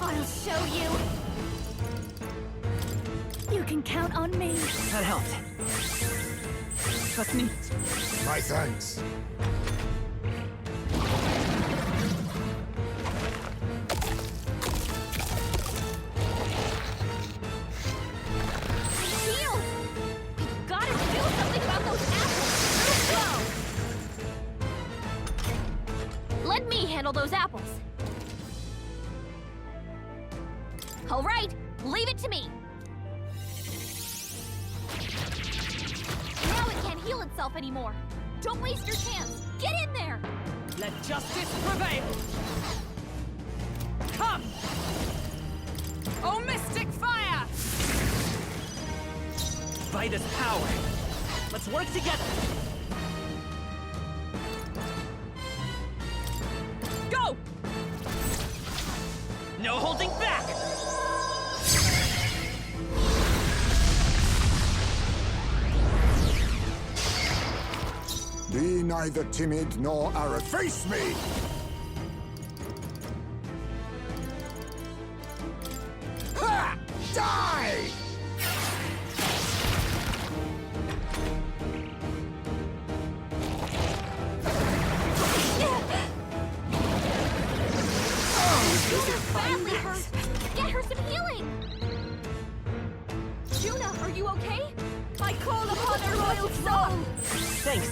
I'll show you. You can count on me. That helped. That's neat. My thanks. Heal! We've got to do something about those apples. Whoa! Let me handle those apples. All right, leave it to me. Now it can't heal itself anymore. Don't waste your chance. Get in there. Let justice prevail! Come! Oh, mystic fire! Vida's power. Let's work together. Go! No holding back! Be neither timid nor arrogant. Face me! Ha! Die! Juna's badly hurt. Get her some healing. Juna, are you okay? I call upon her royal soul. Thanks.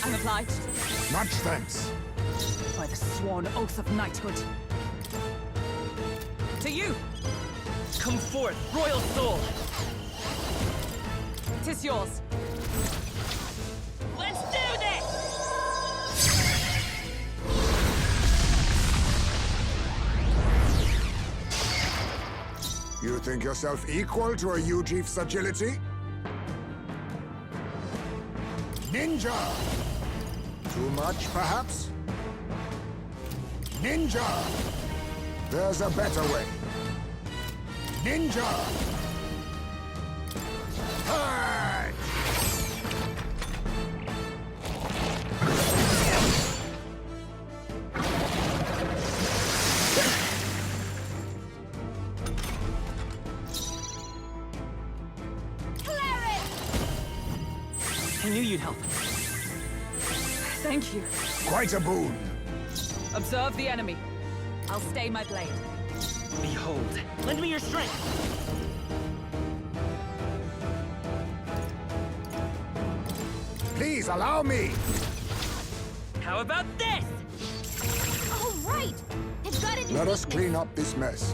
I'm obliged. Much thanks. By the sworn oath of knighthood. To you! Come forth, royal soul! 'Tis yours. Let's do this! You think yourself equal to a Eugeef's agility? Ninja! Too much, perhaps? Ninja! There's a better way. Ninja! Hey! I knew you'd help. Thank you. Quite a boon. Observe the enemy. I'll stay my blade. Behold, lend me your strength. Please allow me. How about this? All right. They've got a new Let us weakness. clean up this mess.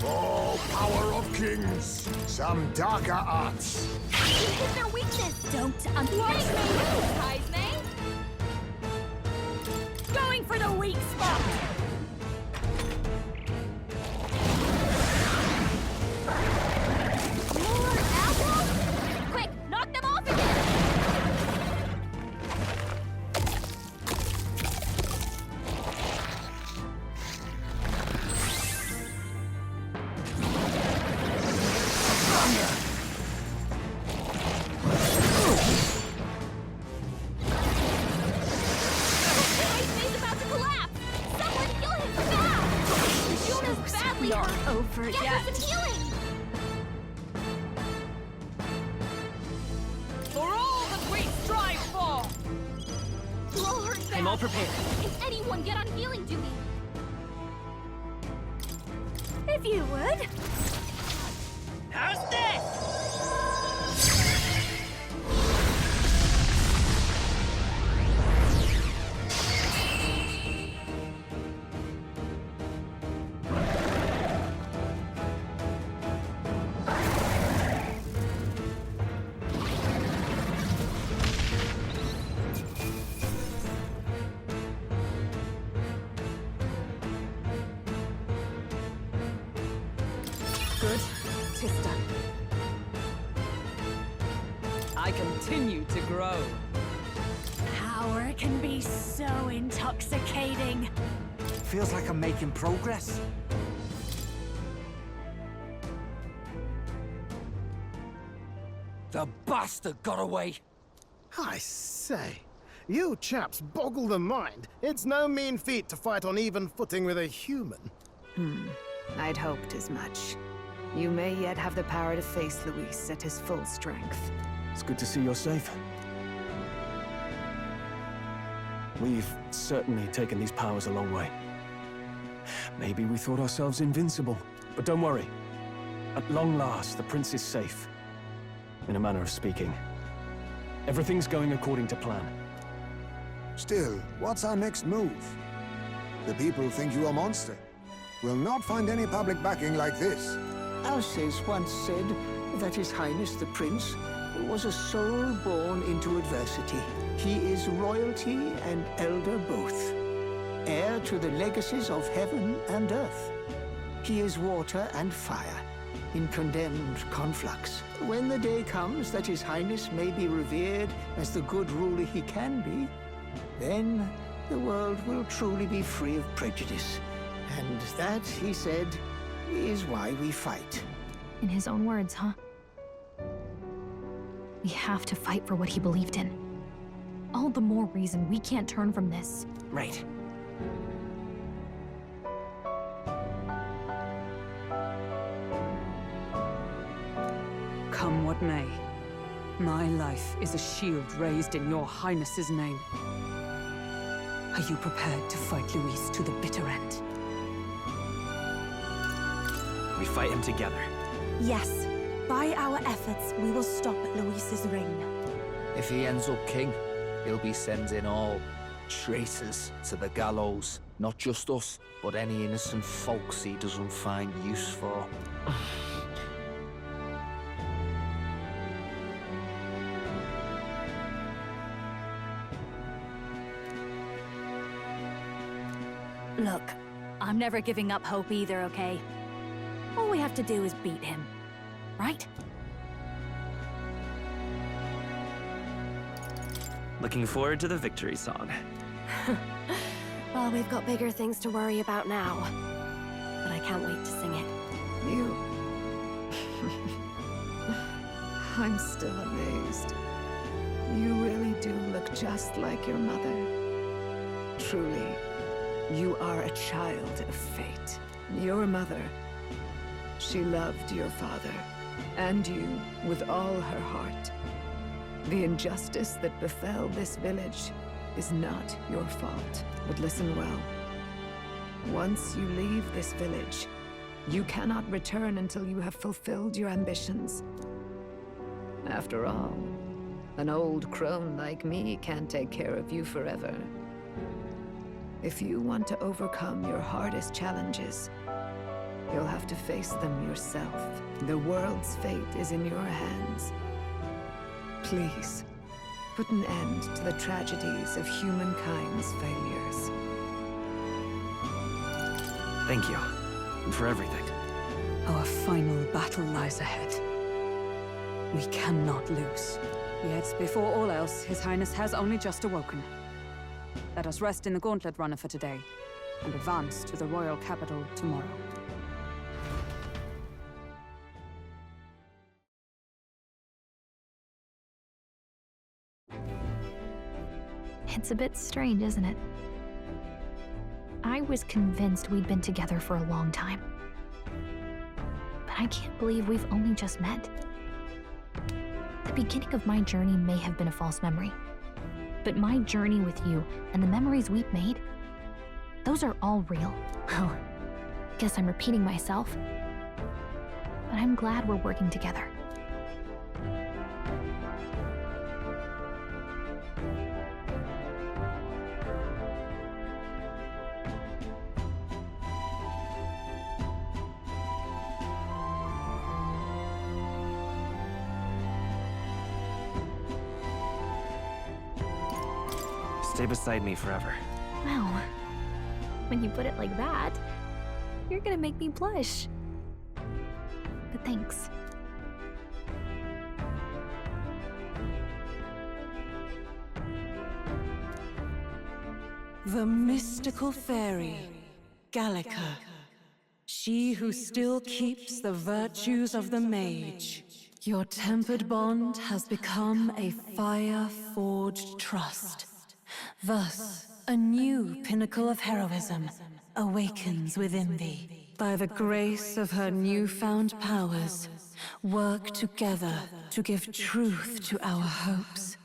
Oh, power of kings! Some darker arts. You hit their weakness. Don't underestimate me, Going for the weak spot. More apples? Quick, knock them off again. Get her some healing! For all that we strive for! You're all hurt bad. I'm all prepared. Can anyone get on healing duty? If you would. How's this? Good. 'Tis done. I continue to grow. Power can be so intoxicating. Feels like I'm making progress. The bastard got away! I say, you chaps boggle the mind. It's no mean feat to fight on even footing with a human. I'd hoped as much. You may yet have the power to face Luis at his full strength. It's good to see you're safe. We've certainly taken these powers a long way. Maybe we thought ourselves invincible, but don't worry. At long last, the prince is safe. In a manner of speaking. Everything's going according to plan. Still, what's our next move? The people think you a monster. We'll not find any public backing like this. Alces once said that His Highness the Prince was a soul born into adversity. He is royalty and elder both, heir to the legacies of heaven and earth. He is water and fire, in condemned conflux. When the day comes that His Highness may be revered as the good ruler he can be, then the world will truly be free of prejudice. And that, he said, is why we fight. In his own words, huh? We have to fight for what he believed in. All the more reason we can't turn from this. Right. Come what may, my life is a shield raised in your highness's name. Are you prepared to fight Luis to the bitter end? We fight him together. Yes. By our efforts, we will stop Luis's reign. If he ends up king, he'll be sending all traitors to the gallows. Not just us, but any innocent folks he doesn't find use for. Look, I'm never giving up hope either, okay? All we have to do is beat him, right? Looking forward to the victory song. Well, we've got bigger things to worry about now. But I can't wait to sing it. You... I'm still amazed. You really do look just like your mother. Truly, you are a child of fate. Your mother, she loved your father, and you with all her heart. The injustice that befell this village is not your fault. But listen well. Once you leave this village, you cannot return until you have fulfilled your ambitions. After all, an old crone like me can't take care of you forever. If you want to overcome your hardest challenges, you'll have to face them yourself. The world's fate is in your hands. Please, put an end to the tragedies of humankind's failures. Thank you for everything. Our final battle lies ahead. We cannot lose. Yet, before all else, His Highness has only just awoken. Let us rest in the Gauntlet Runner for today, and advance to the royal capital tomorrow. It's a bit strange, isn't it? I was convinced we'd been together for a long time. But I can't believe we've only just met. The beginning of my journey may have been a false memory. But my journey with you and the memories we've made, those are all real. Oh, guess I'm repeating myself. But I'm glad we're working together. Stay beside me forever. Well, when you put it like that, you're gonna make me blush. But thanks. The mystical fairy, Gallica. She who still keeps the virtues of the mage. Your tempered bond has become a fire-forged trust. Thus, a new pinnacle of heroism awakens within thee. By the grace of her newfound powers, work together to give truth to our hopes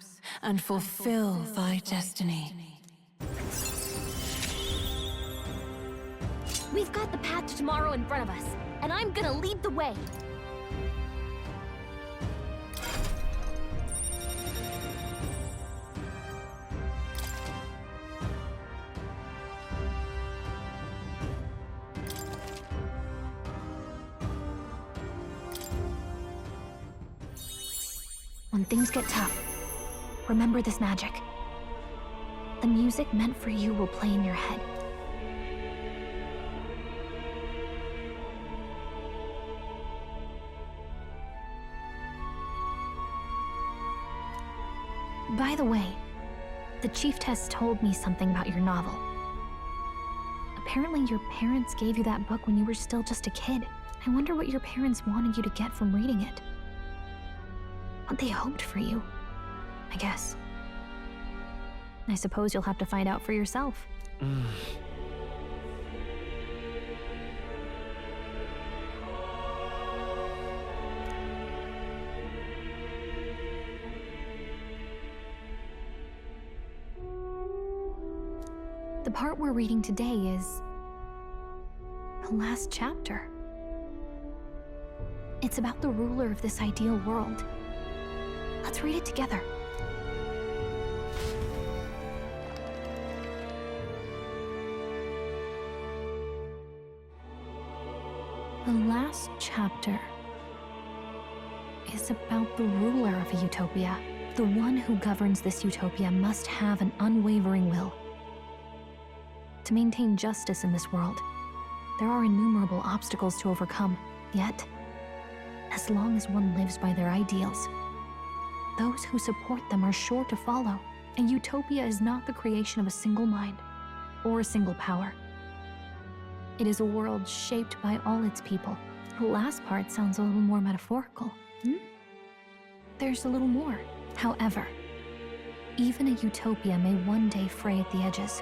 and fulfill thy destiny. We've got the path to tomorrow in front of us, and I'm gonna lead the way. When things get tough, remember this magic. The music meant for you will play in your head. By the way, the chiefess told me something about your novel. Apparently your parents gave you that book when you were still just a kid. I wonder what your parents wanted you to get from reading it. What they hoped for you, I guess. I suppose you'll have to find out for yourself. The part we're reading today is the last chapter. It's about the ruler of this ideal world. Let's read it together. The last chapter is about the ruler of a utopia. The one who governs this utopia must have an unwavering will. To maintain justice in this world, there are innumerable obstacles to overcome. Yet, as long as one lives by their ideals, those who support them are sure to follow. A utopia is not the creation of a single mind or a single power. It is a world shaped by all its people. The last part sounds a little more metaphorical. There's a little more. However, even a utopia may one day fray at the edges,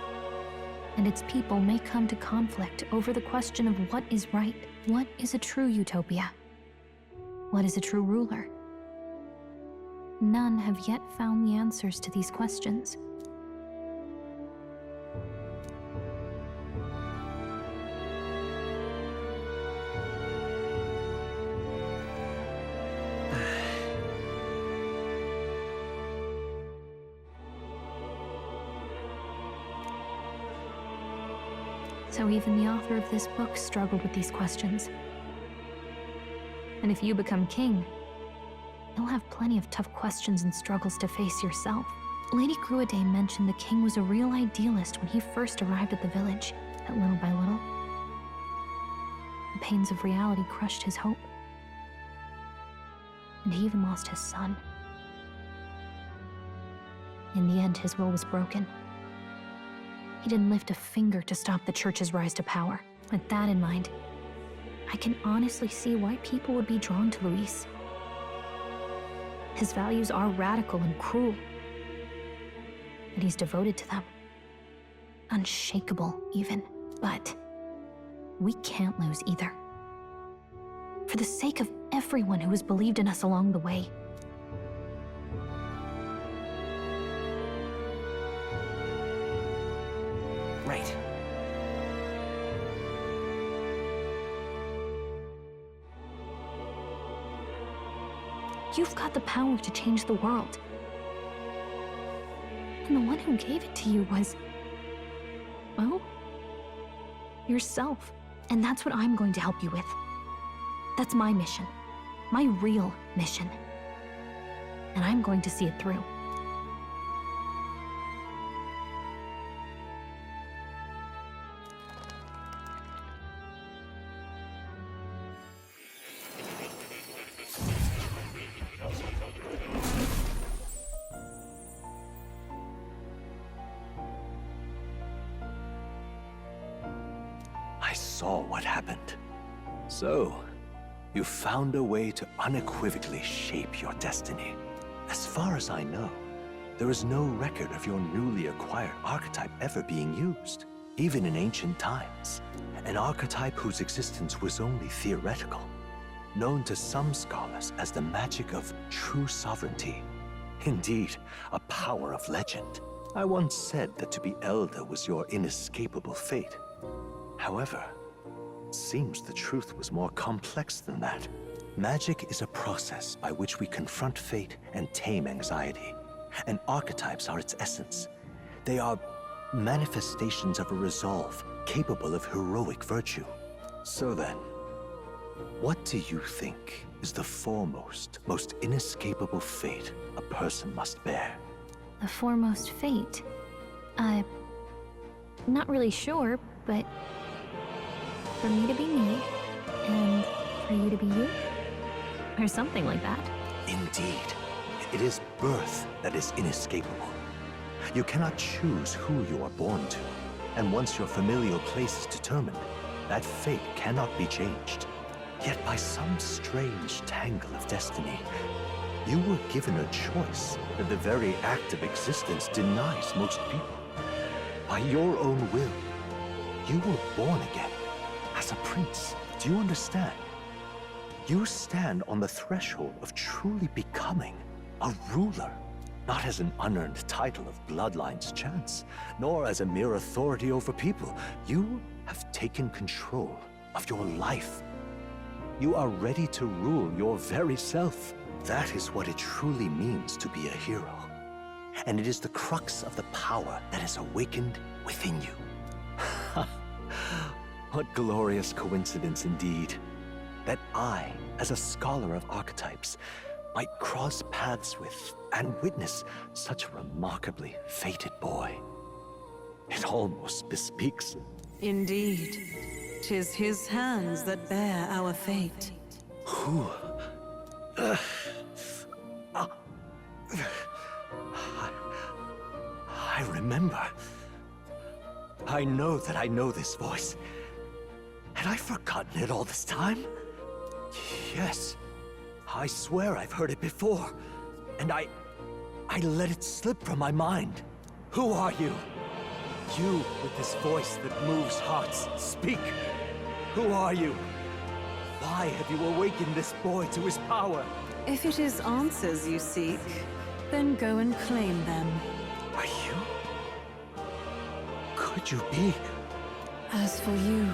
and its people may come to conflict over the question of what is right. What is a true utopia? What is a true ruler? None have yet found the answers to these questions. So even the author of this book struggled with these questions. And if you become king, you'll have plenty of tough questions and struggles to face yourself. Lady Gruaday mentioned the king was a real idealist when he first arrived at the village, that little by little, the pains of reality crushed his hope. And he even lost his son. In the end, his will was broken. He didn't lift a finger to stop the church's rise to power. With that in mind, I can honestly see why people would be drawn to Luis. His values are radical and cruel, but he's devoted to them. Unshakable, even. But we can't lose either. For the sake of everyone who has believed in us along the way. Right. You've got the power to change the world. And the one who gave it to you was, well, yourself. And that's what I'm going to help you with. That's my mission. My real mission. And I'm going to see it through. I saw what happened. So, You found a way to unequivocally shape your destiny. As far as I know, there is no record of your newly acquired archetype ever being used, even in ancient times. An archetype whose existence was only theoretical, known to some scholars as the magic of true sovereignty. Indeed, a power of legend. I once said that to be elder was your inescapable fate. However, it seems the truth was more complex than that. Magic is a process by which we confront fate and tame anxiety. And archetypes are its essence. They are manifestations of a resolve capable of heroic virtue. So then, what do you think is the foremost, most inescapable fate a person must bear? The foremost fate? Not really sure, but for me to be me, and for you to be you? Or something like that. Indeed. It is birth that is inescapable. You cannot choose who you are born to, and once your familial place is determined, that fate cannot be changed. Yet by some strange tangle of destiny, you were given a choice that the very act of existence denies most people. By your own will, you were born again, as a prince. Do you understand? You stand on the threshold of truly becoming a ruler, not as an unearned title of bloodline's chance, nor as a mere authority over people. You have taken control of your life. You are ready to rule your very self. That is what it truly means to be a hero. And it is the crux of the power that is awakened within you. What glorious coincidence indeed, that I, as a scholar of archetypes, might cross paths with and witness such a remarkably fated boy. It almost bespeaks. Indeed. 'Tis his hands that bear our fate. Who? I remember. I know that I know this voice. Had I forgotten it all this time? Yes. I swear I've heard it before. And I let it slip from my mind. Who are you? You with this voice that moves hearts. Speak. Who are you? Why have you awakened this boy to his power? If it is answers you seek, then go and claim them. Are you? Could you be? As for you,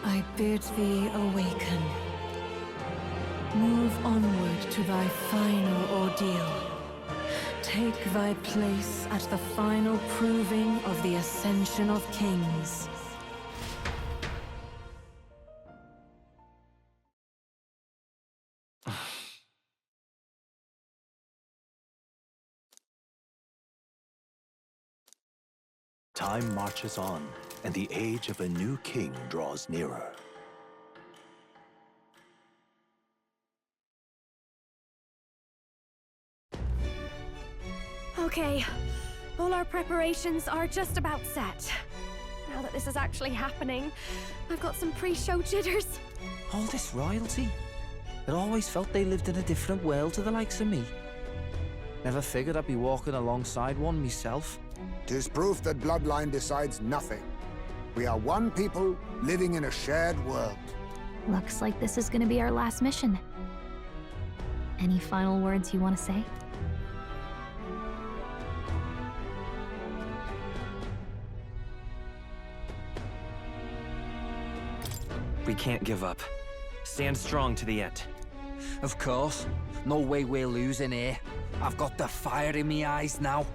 I bid thee awaken. Move onward to thy final ordeal. Take thy place at the final proving of the ascension of kings. Time marches on, and the age of a new king draws nearer. Okay, all our preparations are just about set. Now that this is actually happening, I've got some pre-show jitters. All this royalty? I always felt they lived in a different world to the likes of me. Never figured I'd be walking alongside one myself. 'Tis proof that bloodline decides nothing. We are one people living in a shared world. Looks like this is gonna be our last mission. Any final words you want to say? We can't give up. Stand strong to the end. Of course. No way we're losing here. I've got the fire in me eyes now.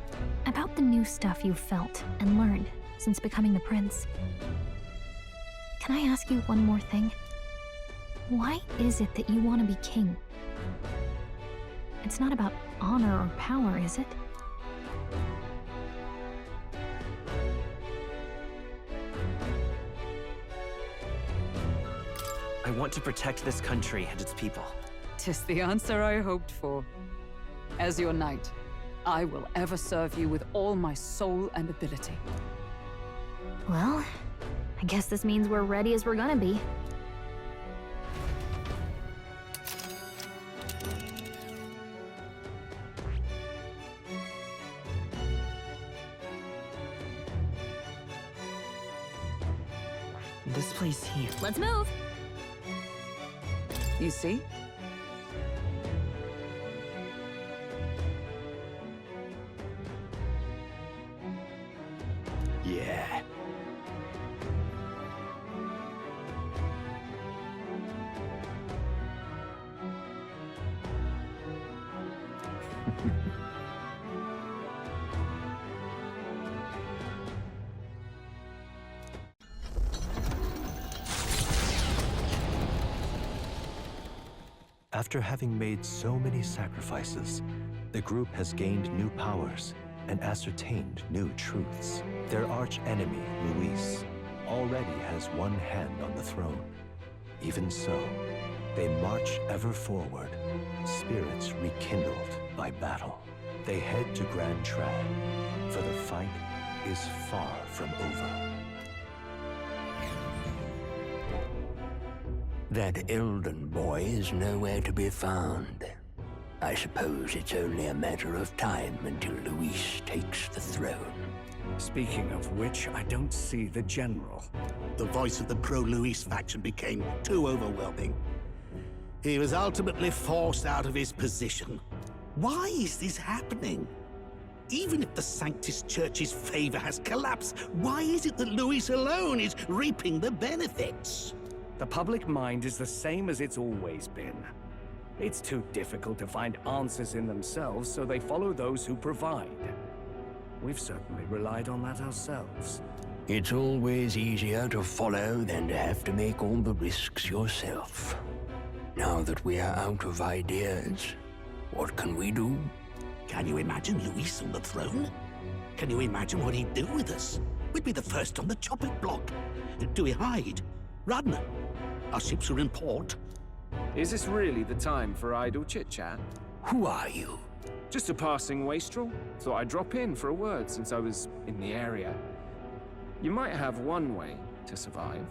About the new stuff you've felt and learned since becoming the prince. Can I ask you one more thing? Why is it that you want to be king? It's not about honor or power, is it? I want to protect this country and its people. 'Tis the answer I hoped for. As your knight, I will ever serve you with all my soul and ability. Well, I guess this means we're ready as we're gonna be. This place here. Let's move! You see? Yeah. After having made so many sacrifices, the group has gained new powers and ascertained new truths. Their arch-enemy, Luis, already has one hand on the throne. Even so, they march ever forward, spirits rekindled by battle. They head to Grand Trad, for the fight is far from over. That Elden boy is nowhere to be found. I suppose it's only a matter of time until Luis takes the throne. Speaking of which, I don't see the general. The voice of the pro-Luis faction became too overwhelming. He was ultimately forced out of his position. Why is this happening? Even if the Sanctus Church's favor has collapsed, why is it that Luis alone is reaping the benefits? The public mind is the same as it's always been. It's too difficult to find answers in themselves, so they follow those who provide. We've certainly relied on that ourselves. It's always easier to follow than to have to make all the risks yourself. Now that we are out of ideas, what can we do? Can you imagine Luis on the throne? Can you imagine what he'd do with us? We'd be the first on the chopping block. Do we hide? Run? Our ships are in port. Is this really the time for idle chit-chat? Who are you? Just a passing wastrel. Thought I'd drop in for a word since I was in the area. You might have one way to survive.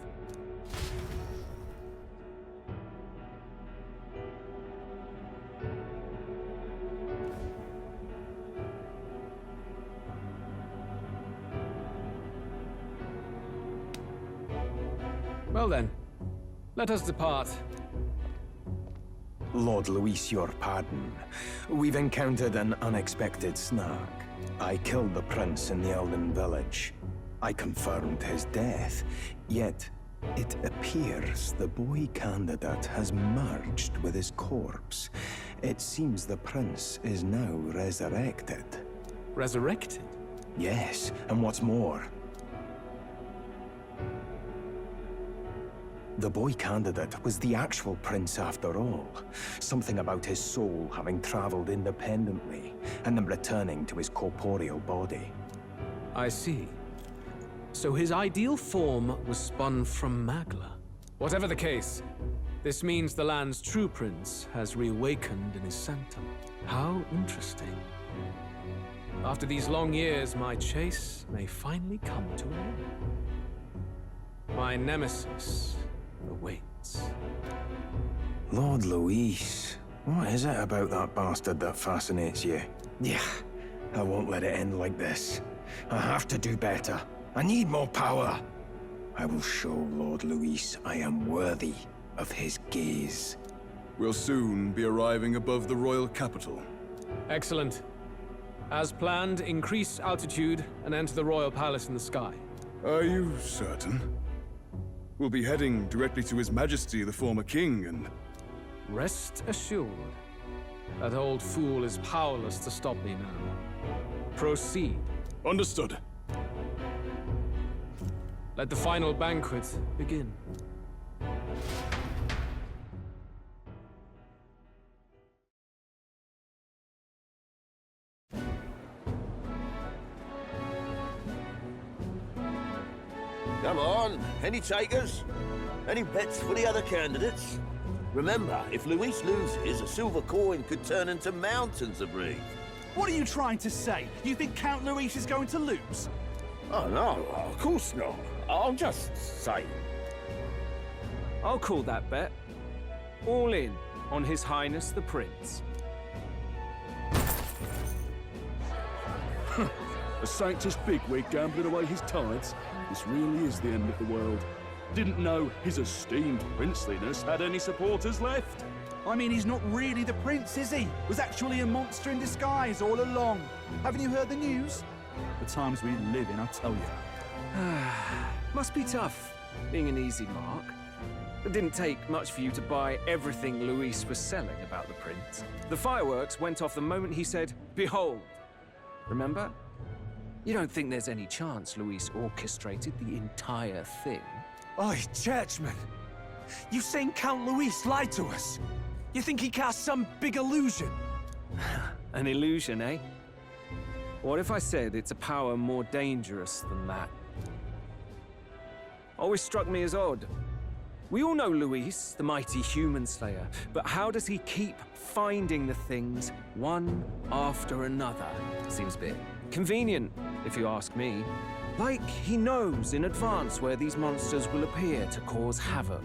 Well then, let us depart. Lord Luis, your pardon. We've encountered an unexpected snag. I killed the prince in the Elden village. I confirmed his death, yet it appears the boy candidate has merged with his corpse. It seems the prince is now resurrected. Resurrected? Yes, and what's more, the boy candidate was the actual prince after all. Something about his soul having traveled independently, and then returning to his corporeal body. I see. So his ideal form was spun from Magla. Whatever the case, this means the land's true prince has reawakened in his sanctum. How interesting. After these long years, my chase may finally come to an end. My nemesis awaits. Lord Luis, what is it about that bastard that fascinates you? Yeah, I won't let it end like this. I have to do better. I need more power. I will show Lord Luis I am worthy of his gaze. We'll soon be arriving above the royal capital. Excellent. As planned, increase altitude and enter the royal palace in the sky. Are you certain? We'll be heading directly to His Majesty, the former king, and... Rest assured, that old fool is powerless to stop me now. Proceed. Understood. Let the final banquet begin. Come on, any takers? Any bets for the other candidates? Remember, if Luis loses, a silver coin could turn into mountains of breed. What are you trying to say? You think Count Luis is going to lose? Oh, no, of course not. I'm just saying. I'll call that bet. All in on His Highness the Prince. A Sanctus bigwig gambling away his tides? This really is the end of the world. Didn't know his esteemed princeliness had any supporters left. I mean, he's not really the prince, is he? Was actually a monster in disguise all along. Haven't you heard the news? The times we live in, I tell you. Must be tough, being an easy mark. It didn't take much for you to buy everything Luis was selling about the prince. The fireworks went off the moment he said, "Behold." Remember? You don't think there's any chance Luis orchestrated the entire thing? Oi, churchman! You saying Count Luis lied to us? You think he cast some big illusion? An illusion, eh? What if I said it's a power more dangerous than that? Always struck me as odd. We all know Luis, the mighty human slayer, but how does he keep finding the things one after another? Seems a bit convenient, if you ask me. Like he knows in advance where these monsters will appear to cause havoc.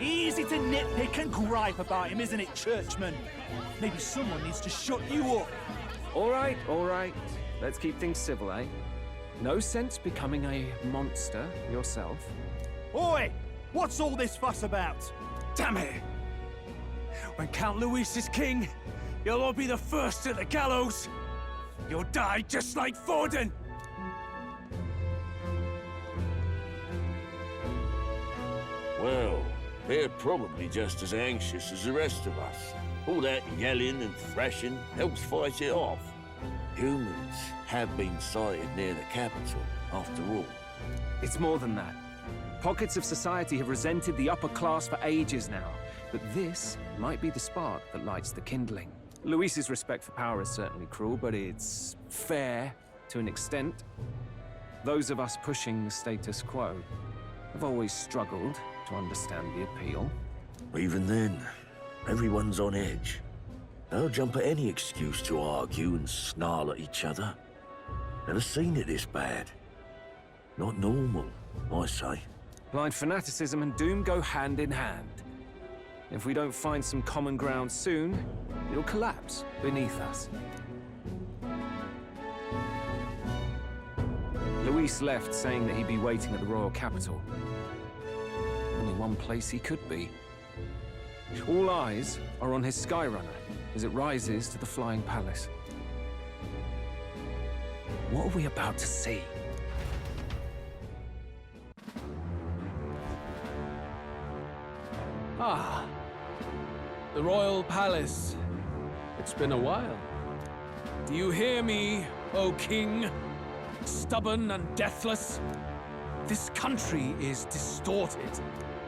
Easy to nitpick and gripe about him, isn't it, churchman? Maybe someone needs to shut you up. All right. Let's keep things civil, eh? No sense becoming a monster yourself. Oi! What's all this fuss about? Damn it! When Count Luis is king, you'll all be the first at the gallows. You'll die just like Forden. Well, they're probably just as anxious as the rest of us. All that yelling and thrashing helps fight it off. Humans have been sighted near the capital, after all. It's more than that. Pockets of society have resented the upper class for ages now, but this might be the spark that lights the kindling. Luis's respect for power is certainly cruel, but it's fair to an extent. Those of us pushing the status quo have always struggled to understand the appeal. Even then, everyone's on edge. They'll jump at any excuse to argue and snarl at each other. Never seen it this bad. Not normal, I say. Blind fanaticism and doom go hand in hand. If we don't find some common ground soon, it'll collapse beneath us. Luis left saying that he'd be waiting at the royal capital. Only one place he could be. All eyes are on his Skyrunner as it rises to the flying palace. What are we about to see? Ah, the royal palace. It's been a while. Do you hear me, O king? Stubborn and deathless? This country is distorted.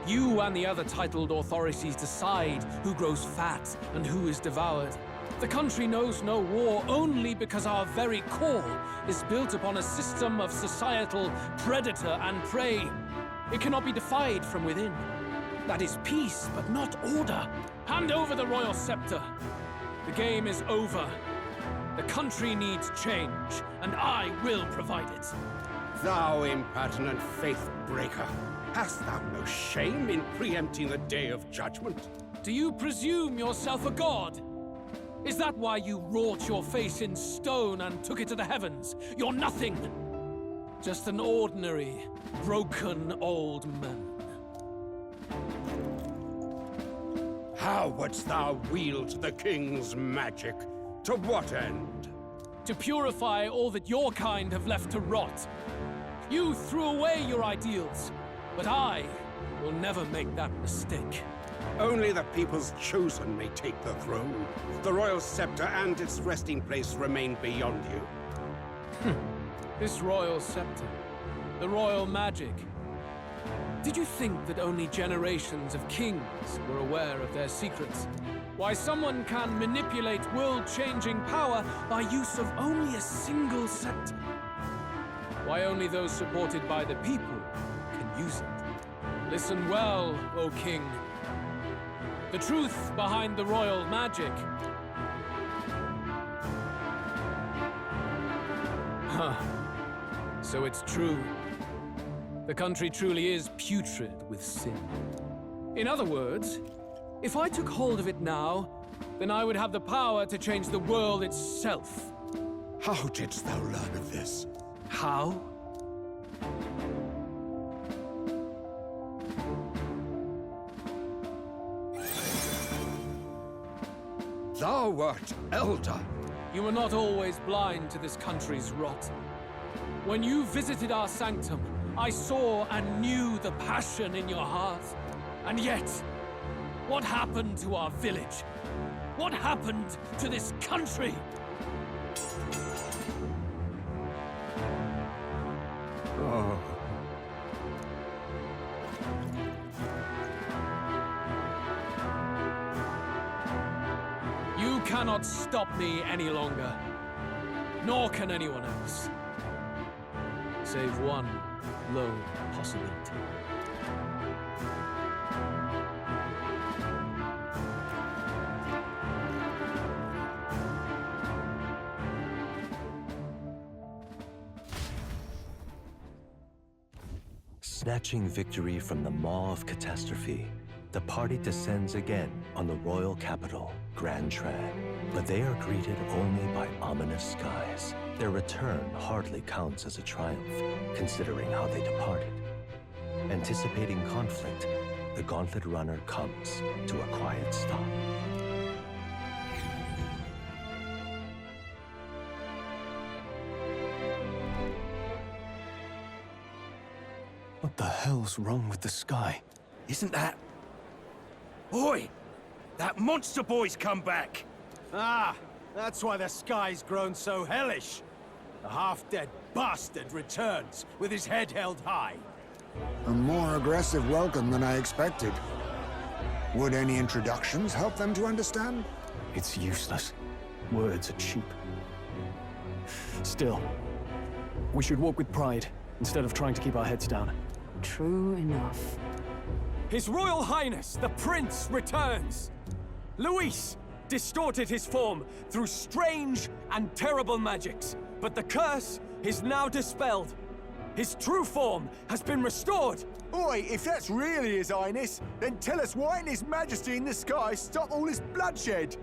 You and the other titled authorities decide who grows fat and who is devoured. The country knows no war only because our very core is built upon a system of societal predator and prey. It cannot be defied from within. That is peace, but not order. Hand over the royal scepter. The game is over. The country needs change, and I will provide it. Thou impertinent faith breaker, hast thou no shame in preempting the day of judgment? Do you presume yourself a god? Is that why you wrought your face in stone and took it to the heavens? You're nothing. Just an ordinary, broken old man. How wouldst thou wield the king's magic? To what end? To purify all that your kind have left to rot. You threw away your ideals, but I will never make that mistake. Only the people's chosen may take the throne. The royal scepter and its resting place remain beyond you. This royal scepter, the royal magic. Did you think that only generations of kings were aware of their secrets? Why someone can manipulate world-changing power by use of only a single scepter? Why only those supported by the people can use it? Listen well, O king. The truth behind the royal magic. Huh. So it's true. The country truly is putrid with sin. In other words, if I took hold of it now, then I would have the power to change the world itself. How didst thou learn of this? How? wert elder. You were not always blind to this country's rot. When you visited our sanctum, I saw and knew the passion in your heart. And yet, what happened to our village? What happened to this country? Oh. You cannot stop me any longer. Nor can anyone else. Save one lone possibility. Snatching victory from the maw of catastrophe, the party descends again on the royal capital, Grand Tran. But they are greeted only by ominous skies. Their return hardly counts as a triumph, considering how they departed. Anticipating conflict, the Gauntlet Runner comes to a quiet stop. What the hell's wrong with the sky? Isn't that... Oi! That monster boy's come back! Ah, that's why the sky's grown so hellish. The half-dead bastard returns with his head held high. A more aggressive welcome than I expected. Would any introductions help them to understand? It's useless. Words are cheap. Still, we should walk with pride instead of trying to keep our heads down. True enough. His Royal Highness, the Prince, returns! Luis distorted his form through strange and terrible magics, but the curse is now dispelled. His true form has been restored! Oi, if that's really His Highness, then tell us why didn't His Majesty in the sky stop all this bloodshed?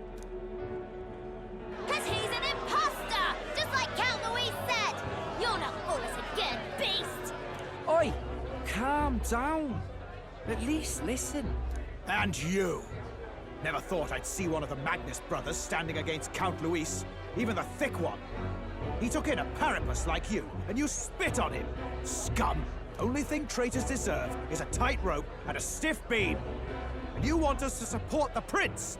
'Cause he's an imposter! Just like Count Luis said! You'll not fool us again, beast! Oi! Calm down. At least listen. And you! Never thought I'd see one of the Magnus brothers standing against Count Luis, even the thick one. He took in a Paripus like you, and you spit on him! Scum! Only thing traitors deserve is a tight rope and a stiff beam. And you want us to support the prince?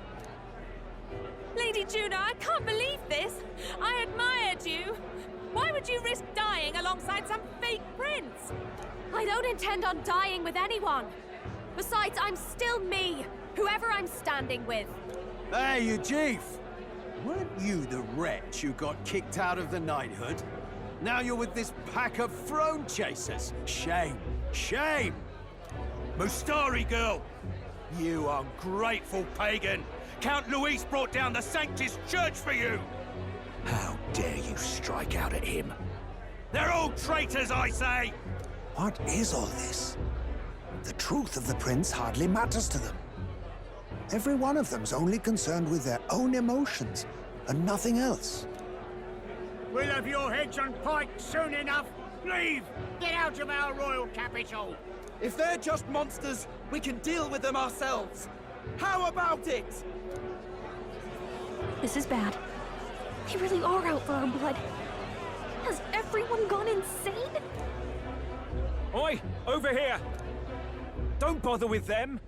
Lady Juno, I can't believe this. I admired you. Why would you risk dying alongside some fake prince? I don't intend on dying with anyone. Besides, I'm still me, whoever I'm standing with. Hey, you chief! Weren't you the wretch who got kicked out of the knighthood? Now you're with this pack of throne chasers. Shame! Shame! Mustari girl! You ungrateful pagan! Count Luis brought down the Sanctus Church for you! How dare you strike out at him? They're all traitors, I say! What is all this? The truth of the prince hardly matters to them. Every one of them's only concerned with their own emotions, and nothing else. We'll have your heads on pike soon enough. Leave! Get out of our royal capital! If they're just monsters, we can deal with them ourselves. How about it? This is bad. They really are out for our blood. Has everyone gone insane? Oi! Over here! Don't bother with them!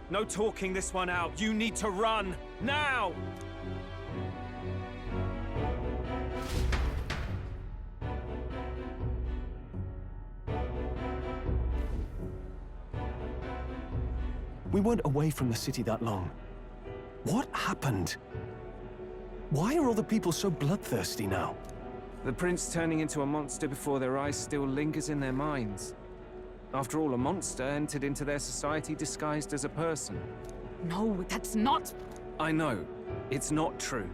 No talking this one out. You need to run! Now! We weren't away from the city that long. What happened? Why are all the people so bloodthirsty now? The prince turning into a monster before their eyes still lingers in their minds. After all, a monster entered into their society disguised as a person. No, that's not... I know, it's not true.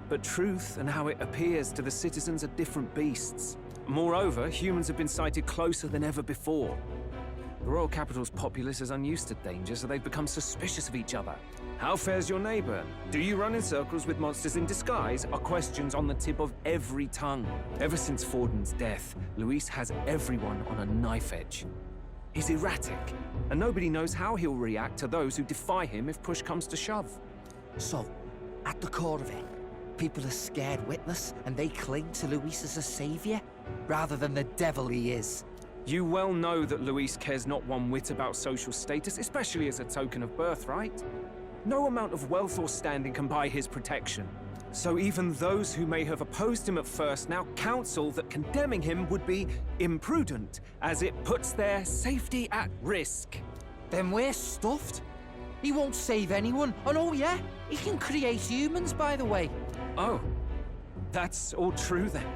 But truth and how it appears to the citizens are different beasts. Moreover, humans have been sighted closer than ever before. The royal capital's populace is unused to danger, so they've become suspicious of each other. How fares your neighbor? Do you run in circles with monsters in disguise? Are questions on the tip of every tongue. Ever since Forden's death, Luis has everyone on a knife edge. He's erratic, and nobody knows how he'll react to those who defy him if push comes to shove. So, At the core of it, people are scared witless, and they cling to Luis as a savior, rather than the devil he is. You well know that Luis cares not one whit about social status, especially as a token of birthright. No amount of wealth or standing can buy his protection. So even those who may have opposed him at first now counsel that condemning him would be imprudent, as it puts their safety at risk. Then we're stuffed. He won't save anyone. And oh yeah, he can create humans, by the way. Oh, that's all true then.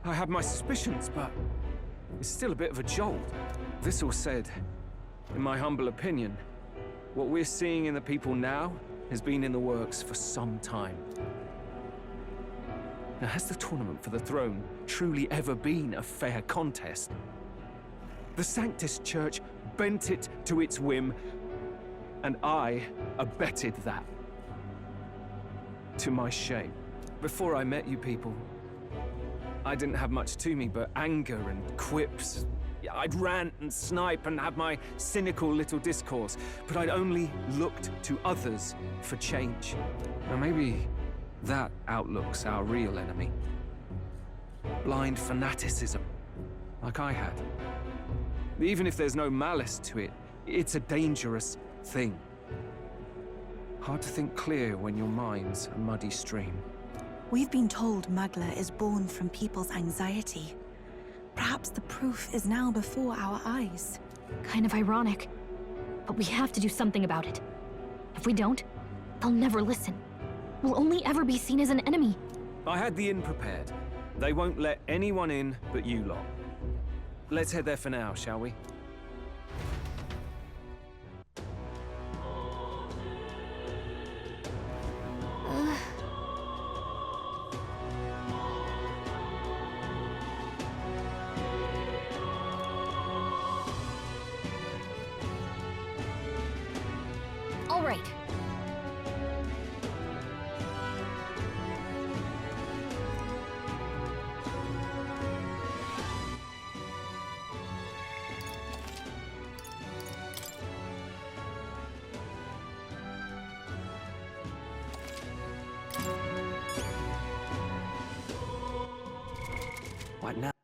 I had my suspicions, but it's still a bit of a jolt. This all said, in my humble opinion, what we're seeing in the people now has been in the works for some time. Now, has the tournament for the throne truly ever been a fair contest? The Sanctus Church bent it to its whim, and I abetted that. To my shame. Before I met you people, I didn't have much to me but anger and quips. I'd rant and snipe and have my cynical little discourse, but I'd only looked to others for change. Now maybe that outlook's our real enemy. Blind fanaticism, like I had. Even if there's no malice to it, it's a dangerous thing. Hard to think clear when your mind's a muddy stream. We've been told Magla is born from people's anxiety. Perhaps the proof is now before our eyes. Kind of ironic. But we have to do something about it. If we don't, they'll never listen. We'll only ever be seen as an enemy. I had the inn prepared. They won't let anyone in but you lot. Let's head there for now, shall we? All right. What now?